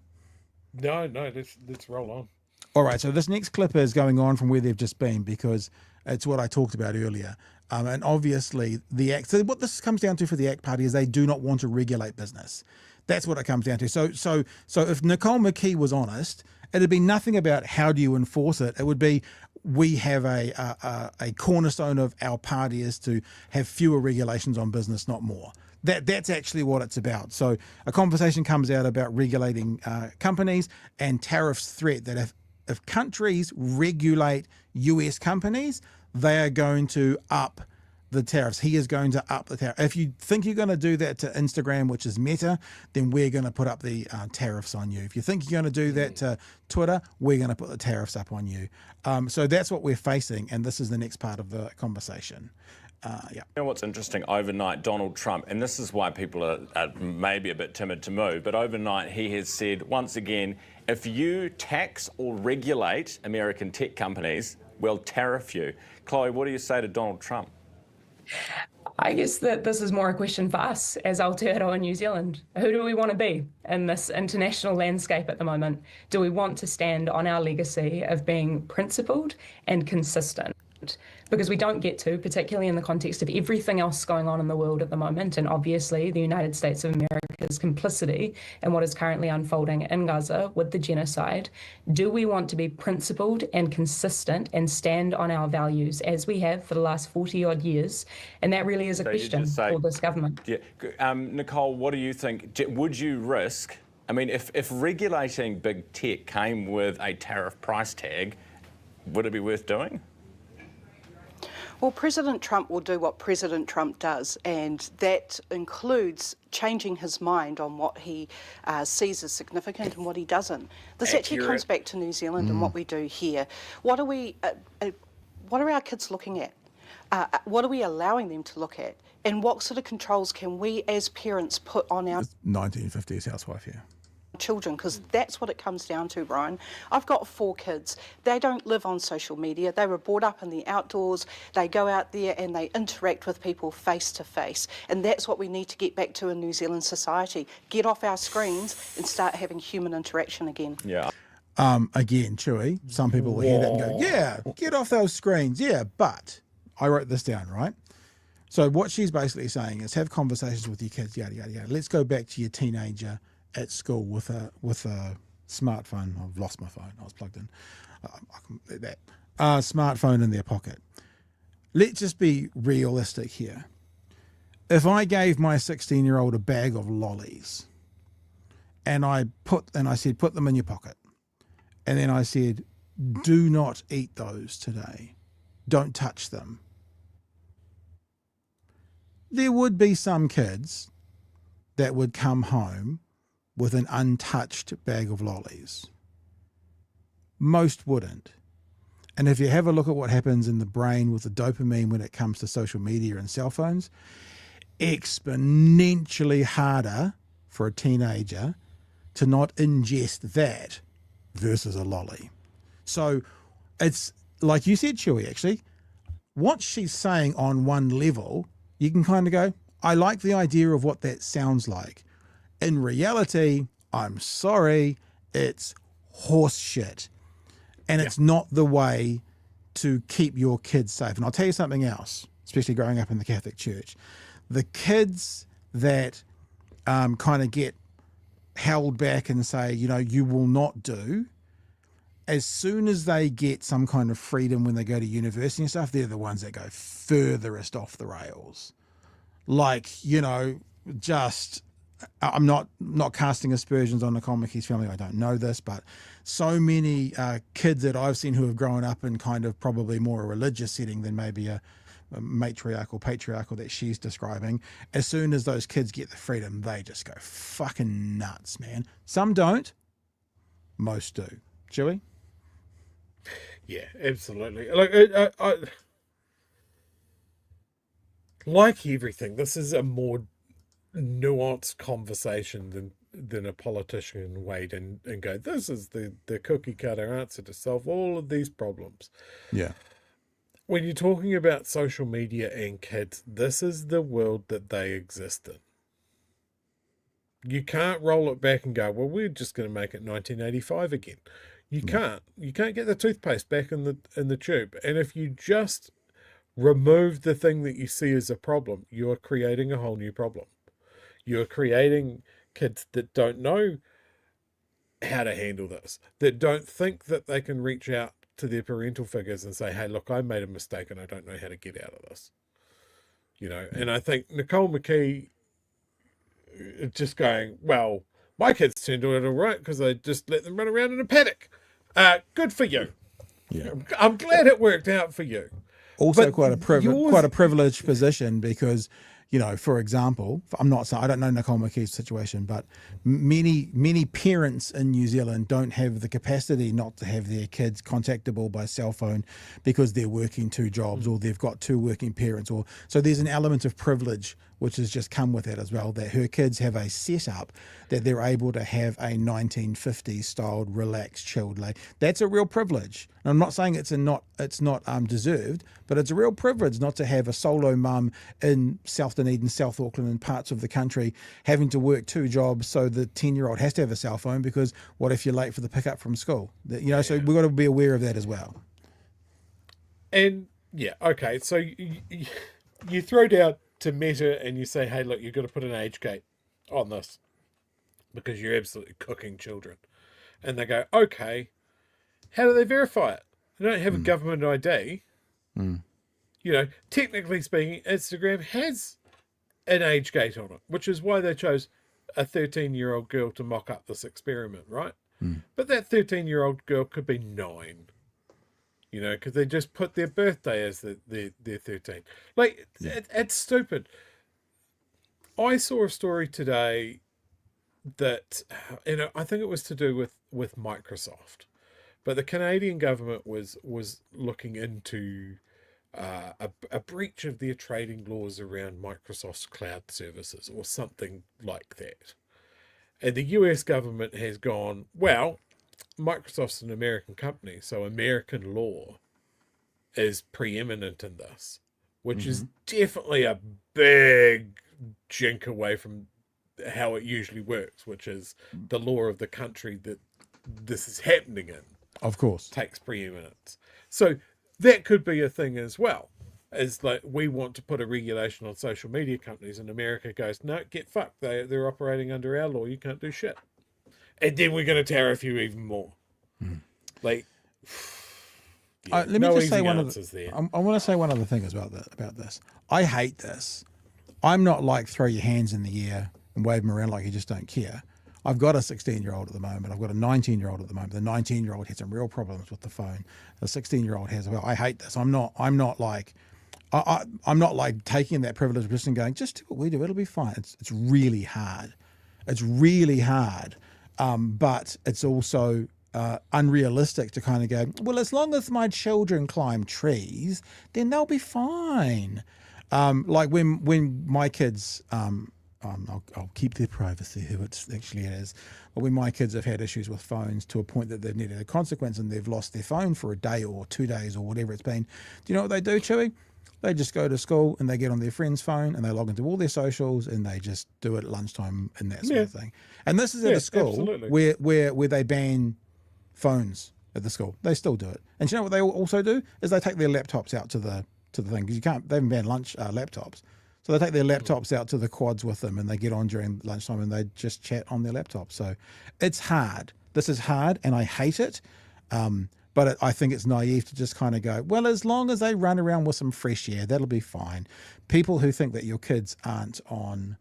No, let's roll on. All right, so this next clip is going on from where they've just been, because it's what I talked about earlier. And obviously the ACT, so what this comes down to for the ACT Party is they do not want to regulate business. That's what it comes down to. So if Nicole McKee was honest, it'd be nothing about how do you enforce it. It would be, we have a cornerstone of our party is to have fewer regulations on business, not more. That's actually what it's about. So a conversation comes out about regulating companies, and tariffs threat that if countries regulate US companies, they are going to up the tariffs. He is going to up the tariff. If you think you're going to do that to Instagram, which is Meta, then we're going to put up the tariffs on you. If you think you're going to do that to Twitter, we're going to put the tariffs up on you. So that's what we're facing, and this is the next part of the conversation. You know what's interesting? Overnight, Donald Trump, and this is why people are maybe a bit timid to move, but overnight he has said, once again, if you tax or regulate American tech companies, we'll tariff you. Chloe, what do you say to Donald Trump? I guess that this is more a question for us as Aotearoa New Zealand. Who do we want to be in this international landscape at the moment? Do we want to stand on our legacy of being principled and consistent? Because we don't get to, particularly in the context of everything else going on in the world at the moment, and obviously the United States of America's complicity in what is currently unfolding in Gaza with the genocide. Do we want to be principled and consistent and stand on our values as we have for the last 40-odd years? And that really is a question for this government. Yeah. Nicole, what do you think? Would you risk, I mean, if regulating big tech came with a tariff price tag, would it be worth doing? Well, President Trump will do what President Trump does, and that includes changing his mind on what he sees as significant and what he doesn't. This actually comes back to New Zealand and what we do here. What are our kids looking at? What are we allowing them to look at? And what sort of controls can we as parents put on our 1950s housewife here? Children, because that's what it comes down to, Brian. I've got 4 kids. They don't live on social media. They were brought up in the outdoors. They go out there and they interact with people face to face. And that's what we need to get back to in New Zealand society. Get off our screens and start having human interaction again. Yeah. Again, Chewie, some people will hear that and go, yeah, get off those screens. Yeah, but I wrote this down, right? So what she's basically saying is have conversations with your kids, yada, yada, yada. Let's go back to your teenager at school with a smartphone. I've lost my phone. I was plugged in. Smartphone in their pocket. Let's just be realistic here. If I gave my 16-year-old a bag of lollies, and I said, put them in your pocket, and then I said, do not eat those today. Don't touch them. There would be some kids that would come home with an untouched bag of lollies. Most wouldn't. And if you have a look at what happens in the brain with the dopamine when it comes to social media and cell phones, exponentially harder for a teenager to not ingest that versus a lolly. So it's like you said, Chewie, actually, what she's saying on one level, you can kind of go, I like the idea of what that sounds like. In reality, I'm sorry, it's horse shit. And it's not the way to keep your kids safe. And I'll tell you something else, especially growing up in the Catholic Church. The kids that kind of get held back and say, you know, you will not do, as soon as they get some kind of freedom when they go to university and stuff, they're the ones that go furthest off the rails. Like, you know, just, I'm not casting aspersions on Nicola McKee's family. I don't know this, but so many kids that I've seen who have grown up in kind of probably more a religious setting than maybe a matriarchal, patriarchal that she's describing, as soon as those kids get the freedom, they just go fucking nuts, man. Some don't, most do. Chewie? Yeah, absolutely. Like everything, this is a more nuanced conversation than a politician wait and go, this is the cookie cutter answer to solve all of these problems. Yeah. When you're talking about social media and kids, this is the world that they exist in. You can't roll it back and go, well, we're just going to make it 1985 again. You can't. You can't get the toothpaste back in the tube. And if you just remove the thing that you see as a problem, you are creating a whole new problem. You are creating kids that don't know how to handle this, that don't think that they can reach out to their parental figures and say, hey, look, I made a mistake and I don't know how to get out of this. You know, and I think Nicola McKee just going, well, my kids turned out all right because I just let them run around in a paddock. Good for you. Yeah, I'm glad it worked out for you. Also, But quite a privileged position because, you know, for example, I'm not saying I don't know Nicola McKee's situation, but many parents in New Zealand don't have the capacity not to have their kids contactable by cell phone because they're working two jobs or they've got two working parents, or so there's an element of privilege which has just come with it as well, that her kids have a setup that they're able to have a 1950s styled, relaxed, chilled life. That's a real privilege. And I'm not saying it's not deserved, but it's a real privilege not to have a solo mum in South Dunedin, South Auckland, and parts of the country having to work two jobs. So the 10-year-old has to have a cell phone because what if you're late for the pickup from school? You know, so we've got to be aware of that as well. And yeah, okay, so you throw down to Meta and you say, hey, look, you've got to put an age gate on this because you're absolutely cooking children. And they go, okay, how do they verify it? They don't have a government ID. You know, technically speaking, Instagram has an age gate on it, which is why they chose a 13-year-old girl to mock up this experiment, right? But that 13-year-old girl could be 9. You know, because they just put their birthday as their 13. Like, it's stupid. I saw a story today that, you know, I think it was to do with Microsoft. But the Canadian government was looking into a breach of their trading laws around Microsoft's cloud services or something like that. And the US government has gone, well, Microsoft's an American company, so American law is preeminent in this, which is definitely a big jink away from how it usually works, which is the law of the country that this is happening in. Of course. Takes preeminence. So that could be a thing as well. Is like, we want to put a regulation on social media companies, and America goes, no, get fucked. They're operating under our law. You can't do shit. And then we're going to tariff you even more. Like, let me just say one other. I want to say one other thing as well about this. I hate this. I'm not like throw your hands in the air and wave them around like you just don't care. I've got a 16-year-old at the moment. I've got a 19-year-old at the moment. The 19-year-old had some real problems with the phone. The 16-year-old has as well. I hate this. I'm not like taking that privilege position and going, just do what we do. It'll be fine. It's really hard. It's really hard. But it's also unrealistic to kind of go, well, as long as my children climb trees, then they'll be fine. Like when my kids, I'll keep their privacy, who it actually is, but when my kids have had issues with phones to a point that they've needed a consequence and they've lost their phone for a day or 2 days or whatever it's been, do you know what they do, Chewie? They just go to school and they get on their friend's phone and they log into all their socials and they just do it at lunchtime and that sort of thing. And this is at a school where they ban phones at the school. They still do it. And you know what they also do is they take their laptops out to the thing, because they haven't banned laptops. So they take their laptops out to the quads with them and they get on during lunchtime and they just chat on their laptop. So it's hard. This is hard and I hate it. But I think it's naive to just kind of go, well, as long as they run around with some fresh air, that'll be fine. People who think that your kids aren't on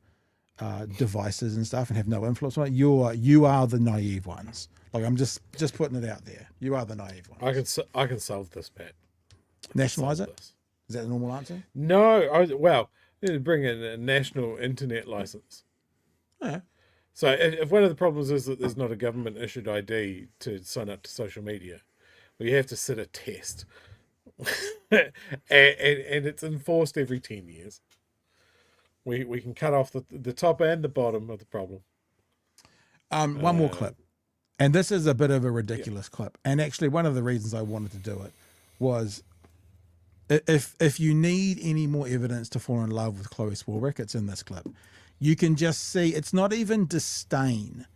devices and stuff and have no influence on it, you are the naive ones. Like, I'm just putting it out there. You are the naive ones. I can solve this, Pat. Nationalise it? Is that the normal answer? No. Well, bring in a national internet license. Yeah. So if one of the problems is that there's not a government issued ID to sign up to social media, well, you have to sit a test. and it's enforced every 10 years. We can cut off the top and the bottom of the problem. One more clip. And this is a bit of a ridiculous clip. And actually, one of the reasons I wanted to do it was, if you need any more evidence to fall in love with Chloe Swarbrick, it's in this clip. You can just see it's not even disdain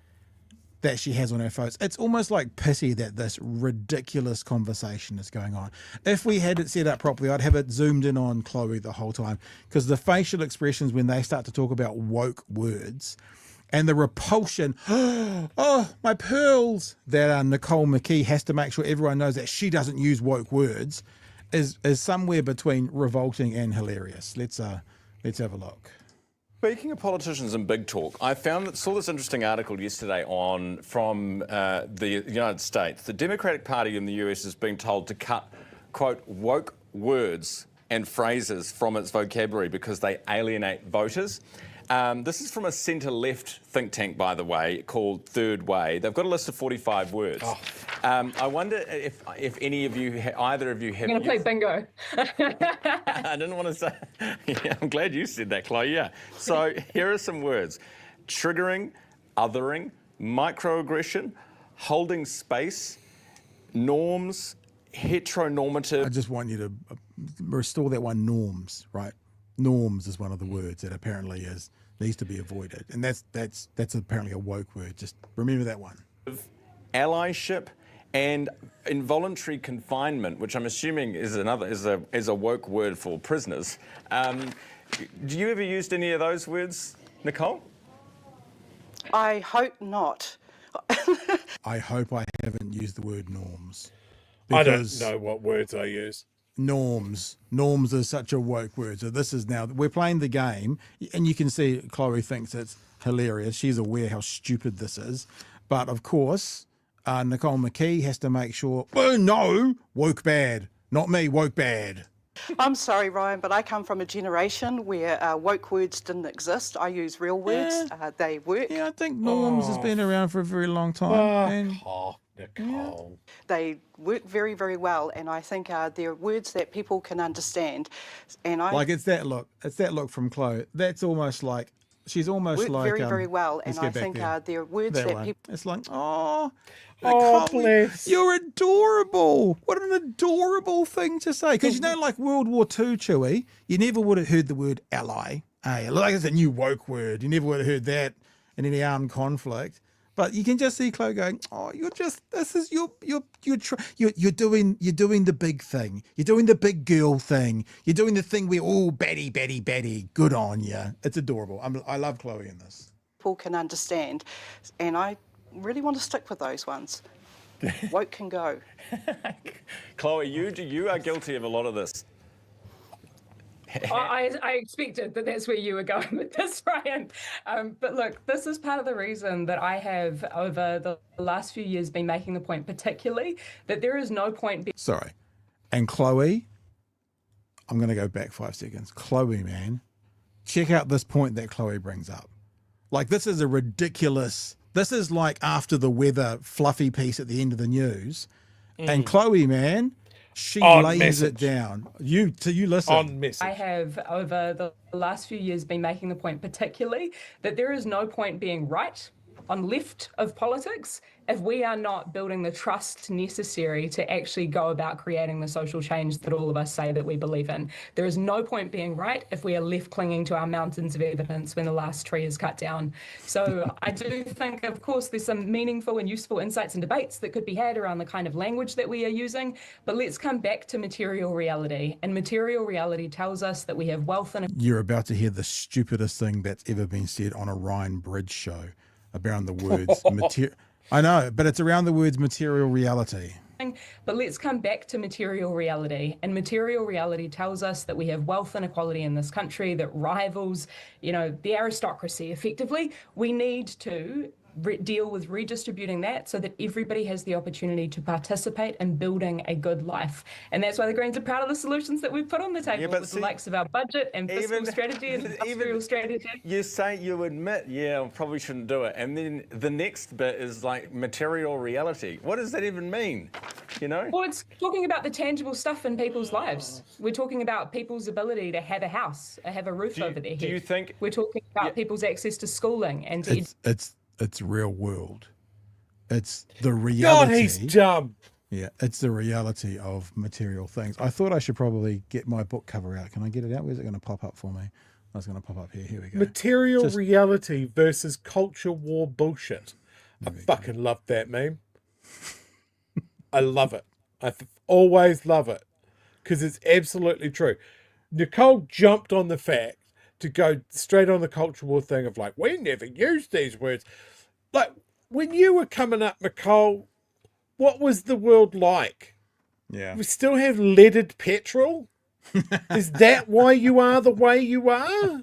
that she has on her photos. It's almost like pity that this ridiculous conversation is going on. If we had it set up properly, I'd have it zoomed in on Chloe the whole time, because the facial expressions when they start to talk about woke words and the repulsion, oh, my pearls, that Nicole McKee has to make sure everyone knows that she doesn't use woke words, is somewhere between revolting and hilarious. Let's have a look. Speaking of politicians and big talk, I saw this interesting article yesterday from the United States. The Democratic Party in the US is being told to cut, quote, woke words and phrases from its vocabulary because they alienate voters. This is from a centre-left think tank, by the way, called Third Way. They've got a list of 45 words. Oh. I wonder if any of you, either of you have... I'm going to play bingo. I didn't want to say... Yeah, I'm glad you said that, Chloe, yeah. So here are some words. Triggering, othering, microaggression, holding space, norms, heteronormative... I just want you to restore that one, norms, right? Norms is one of the words that apparently needs to be avoided, and that's apparently a woke word. Just remember that one. Allyship and involuntary confinement, which I'm assuming is a woke word for prisoners. Do you ever used any of those words, Nicole? I hope not. I hope I haven't used the word norms. I don't know what words I use. Norms is such a woke word. So this is now, we're playing the game, and you can see Chloe thinks it's hilarious. She's aware how stupid this is. But of course, Nicole McKee has to make sure, oh no, woke bad. Not me, woke bad. I'm sorry, Ryan, but I come from a generation where woke words didn't exist. I use real words. They work. Yeah, I think norms has been around for a very long time. Nicole. Yeah. They work very, very well, and I think they're words that people can understand. And it's that look from Chloe. That's almost like she's almost like very, very well, and I think they're words that people. It's like, oh, bless. You're adorable. What an adorable thing to say. Because like World War II, Chewie, you never would have heard the word ally. Like it's a new woke word. You never would have heard that in any armed conflict. But you can just see Chloe going, oh, you're doing the big thing. You're doing the big girl thing. You're doing the thing where, oh, Betty, good on you. It's adorable. I love Chloe in this. People can understand, and I really want to stick with those ones. Woke can go. Chloe, you are guilty of a lot of this. I expected that's where you were going with this, Ryan. But look, this is part of the reason that I have, over the last few years, been making the point, particularly, that there is no point... Sorry. And Chloe, I'm going to go back 5 seconds. Chloe, man, check out this point that Chloe brings up. Like, this is a ridiculous... This is like after the weather fluffy piece at the end of the news. And Chloe, man... She lays it down. You listen. On message. I have, over the last few years, been making the point, particularly, that there is no point being right left of politics if we are not building the trust necessary to actually go about creating the social change that all of us say that we believe in. There is no point being right if we are left clinging to our mountains of evidence when the last tree is cut down. So I do think, of course, there's some meaningful and useful insights and debates that could be had around the kind of language that we are using, but let's come back to material reality. And material reality tells us that we have wealth and... You're about to hear the stupidest thing that's ever been said on a Ryan Bridge show around the words I know, but it's around the words material reality. But let's come back to material reality. And material reality tells us that we have wealth inequality in this country that rivals, the aristocracy effectively. We need to deal with redistributing that so that everybody has the opportunity to participate in building a good life. And that's why the Greens are proud of the solutions that we've put on the table with the likes of our budget and fiscal strategy and industrial strategy. You say, you admit, yeah, I probably shouldn't do it. And then the next bit is like material reality. What does that even mean? Well, it's talking about the tangible stuff in people's lives. We're talking about people's ability to have a house, have a roof over their head. Do you think... We're talking about people's access to schooling and to... It's real world. It's the reality. God, he's dumb. Yeah, it's the reality of material things. I thought I should probably get my book cover out. Can I get it out? Where's it going to pop up for me? Oh, it's going to pop up here. Here we go. Material reality versus culture war bullshit. I fucking love that meme. I love it. I always love it because it's absolutely true. Nicole jumped on the fact to go straight on the culture war thing of like, we never used these words. Like, when you were coming up, Nicole, what was the world like? Yeah. We still have leaded petrol? Is that why you are the way you are?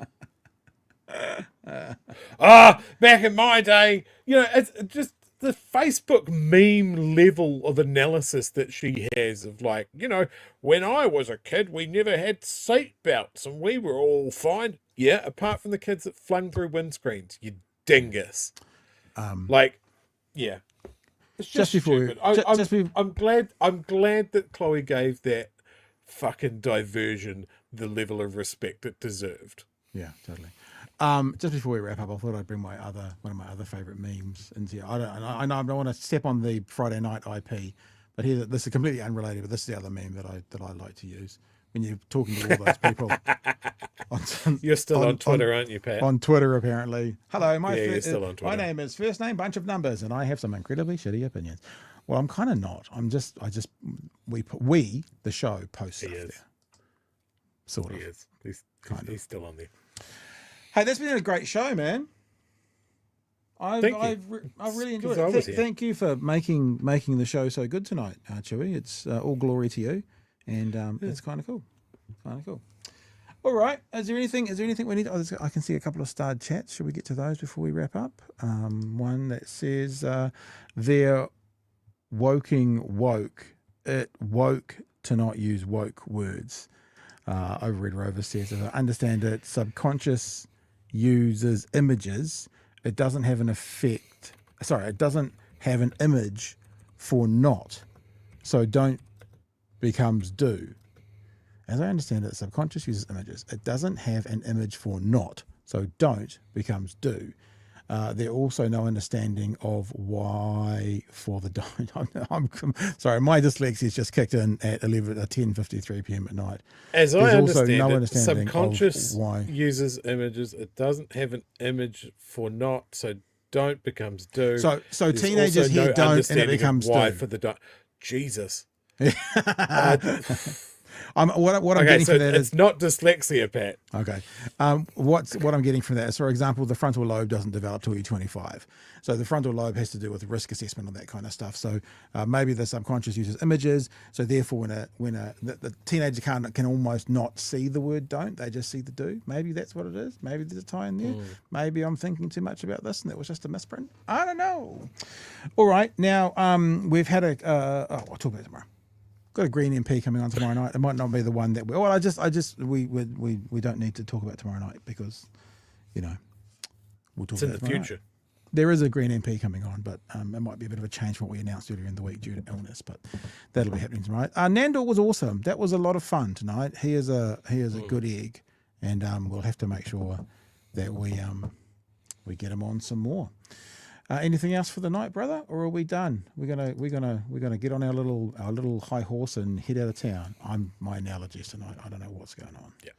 Back in my day, it's just the Facebook meme level of analysis that she has of like, when I was a kid, we never had seat belts and we were all fine. Yeah, apart from the kids that flung through windscreens, you dingus. Yeah. It's just before stupid. I'm glad that Chloe gave that fucking diversion the level of respect it deserved. Yeah, totally. Just before we wrap up, I thought I'd bring one of my other favourite memes into here. I know I don't want to step on the Friday night IP, but this is completely unrelated. But this is the other meme that I like to use when you're talking to all those people. You're still on Twitter, aren't you, Pat? On Twitter, apparently. Hello, you're still on Twitter. My name is first name bunch of numbers, and I have some incredibly shitty opinions. Well, I'm kind of not. We the show post stuff there. Sort of. He is. He's still on there. Hey, that's been a great show, man. I've really enjoyed it. Thank you for making the show so good tonight, Chewie. It's all glory to you, and it's kind of cool. All right. Is there anything we need? I can see a couple of starred chats. Should we get to those before we wrap up? One that says they're woke. It woke to not use woke words. Overred Rover says, as I understand it, subconscious uses images. It doesn't have an effect. Sorry, it doesn't have an image for not. So don't becomes do. As I understand it, subconscious uses images. It doesn't have an image for not. So don't becomes do. There's also no understanding of why for the don't. I'm sorry, my dyslexia just kicked in at 10:53 p.m. at night. As There's I also understand no it, understanding subconscious of why. uses images. It doesn't have an image for not, so don't becomes do. So There's teenagers also hear no don't and it understanding of becomes why do. for the don't. Jesus. What I'm getting from that it's is not dyslexia, Pat. Okay. What I'm getting from that is, for example, the frontal lobe doesn't develop till you're 25. So the frontal lobe has to do with risk assessment and that kind of stuff. So maybe the subconscious uses images. So therefore, when the teenager can almost not see the word don't, they just see the do. Maybe that's what it is. Maybe there's a tie in there. Maybe I'm thinking too much about this and that was just a misprint. I don't know. All right. Now we've had I'll talk about it tomorrow. Got a Green MP coming on tomorrow night. It might not be the one that we don't need to talk about tomorrow night because, we'll talk It's about in the tomorrow future. night. There is a Green MP coming on, but it might be a bit of a change from what we announced earlier in the week due to illness, but that'll be happening tomorrow. Nandor was awesome. That was a lot of fun tonight. He is a good egg, and we'll have to make sure that we get him on some more. Anything else for the night, brother, or are we done? We're gonna get on our little high horse and head out of town. My analogies tonight. I don't know what's going on. Yeah.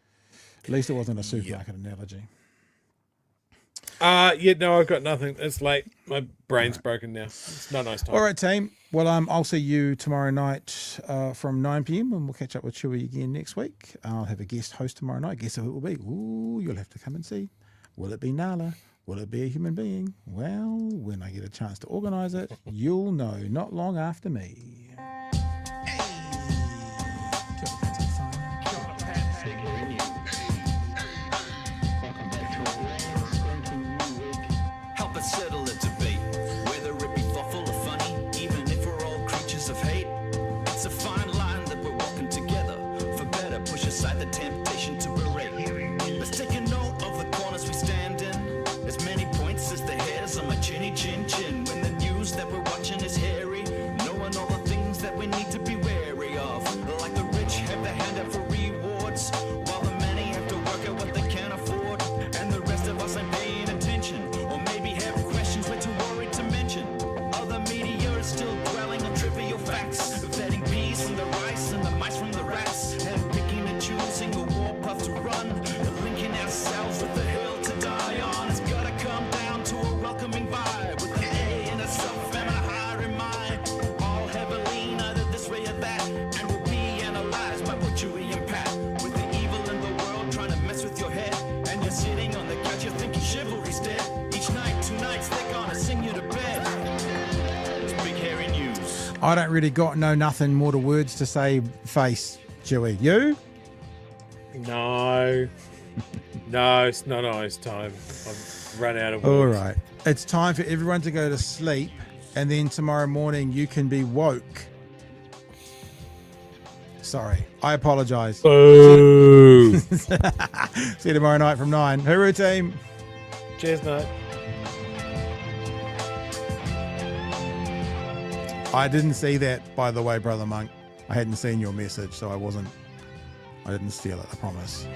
At least it wasn't a supermarket analogy. No, I've got nothing. It's late. My brain's broken now. It's not a nice time. All right, team. Well, I'll see you tomorrow night from 9 p.m. and we'll catch up with Chewie again next week. I'll have a guest host tomorrow night. Guess who it will be? Ooh, you'll have to come and see. Will it be Nala? Will it be a human being? Well, when I get a chance to organise it, you'll know not long after me. Help us settle a debate, whether it be thoughtful or funny, even if we're all creatures of hate. It's a fine line that we're walking together. For better, push aside the temptation to berate. Let's take a note of the corners we stand in. As many points as the hairs on my chinny chin chin. When the news that we're watching is hairy, knowing all the things that we need to be wary of. Like the rich have the hand out for rewards, while the many have to work out what they can afford. And the rest of us ain't paying attention, or maybe have questions we're too worried to mention. Other media is still dwelling on trivial facts, vetting peas from the rice and the mice from the rats, and picking and choosing a warpath to run, linking ourselves with the hill to die on. It's gotta come down to a welcoming vibe, with an A and a self and a higher in mind. All have a lean either this way or that, and will be analyzed by both Chewie and Pat. With the evil in the world trying to mess with your head, and you're sitting on the couch, you're thinking chivalry's dead. Each night, 2 nights, they're gonna sing you to bed. It's big hairy news. I don't really know nothing more to words to say, face, Chewie. You? No. No, it's not nice time. I've run out of words. All right. It's time for everyone to go to sleep, and then tomorrow morning you can be woke. Sorry. I apologise. Boo. See you tomorrow night from 9. Hooroo, team. Cheers, mate. I didn't see that, by the way, Brother Monk. I hadn't seen your message, so I didn't steal it, I promise.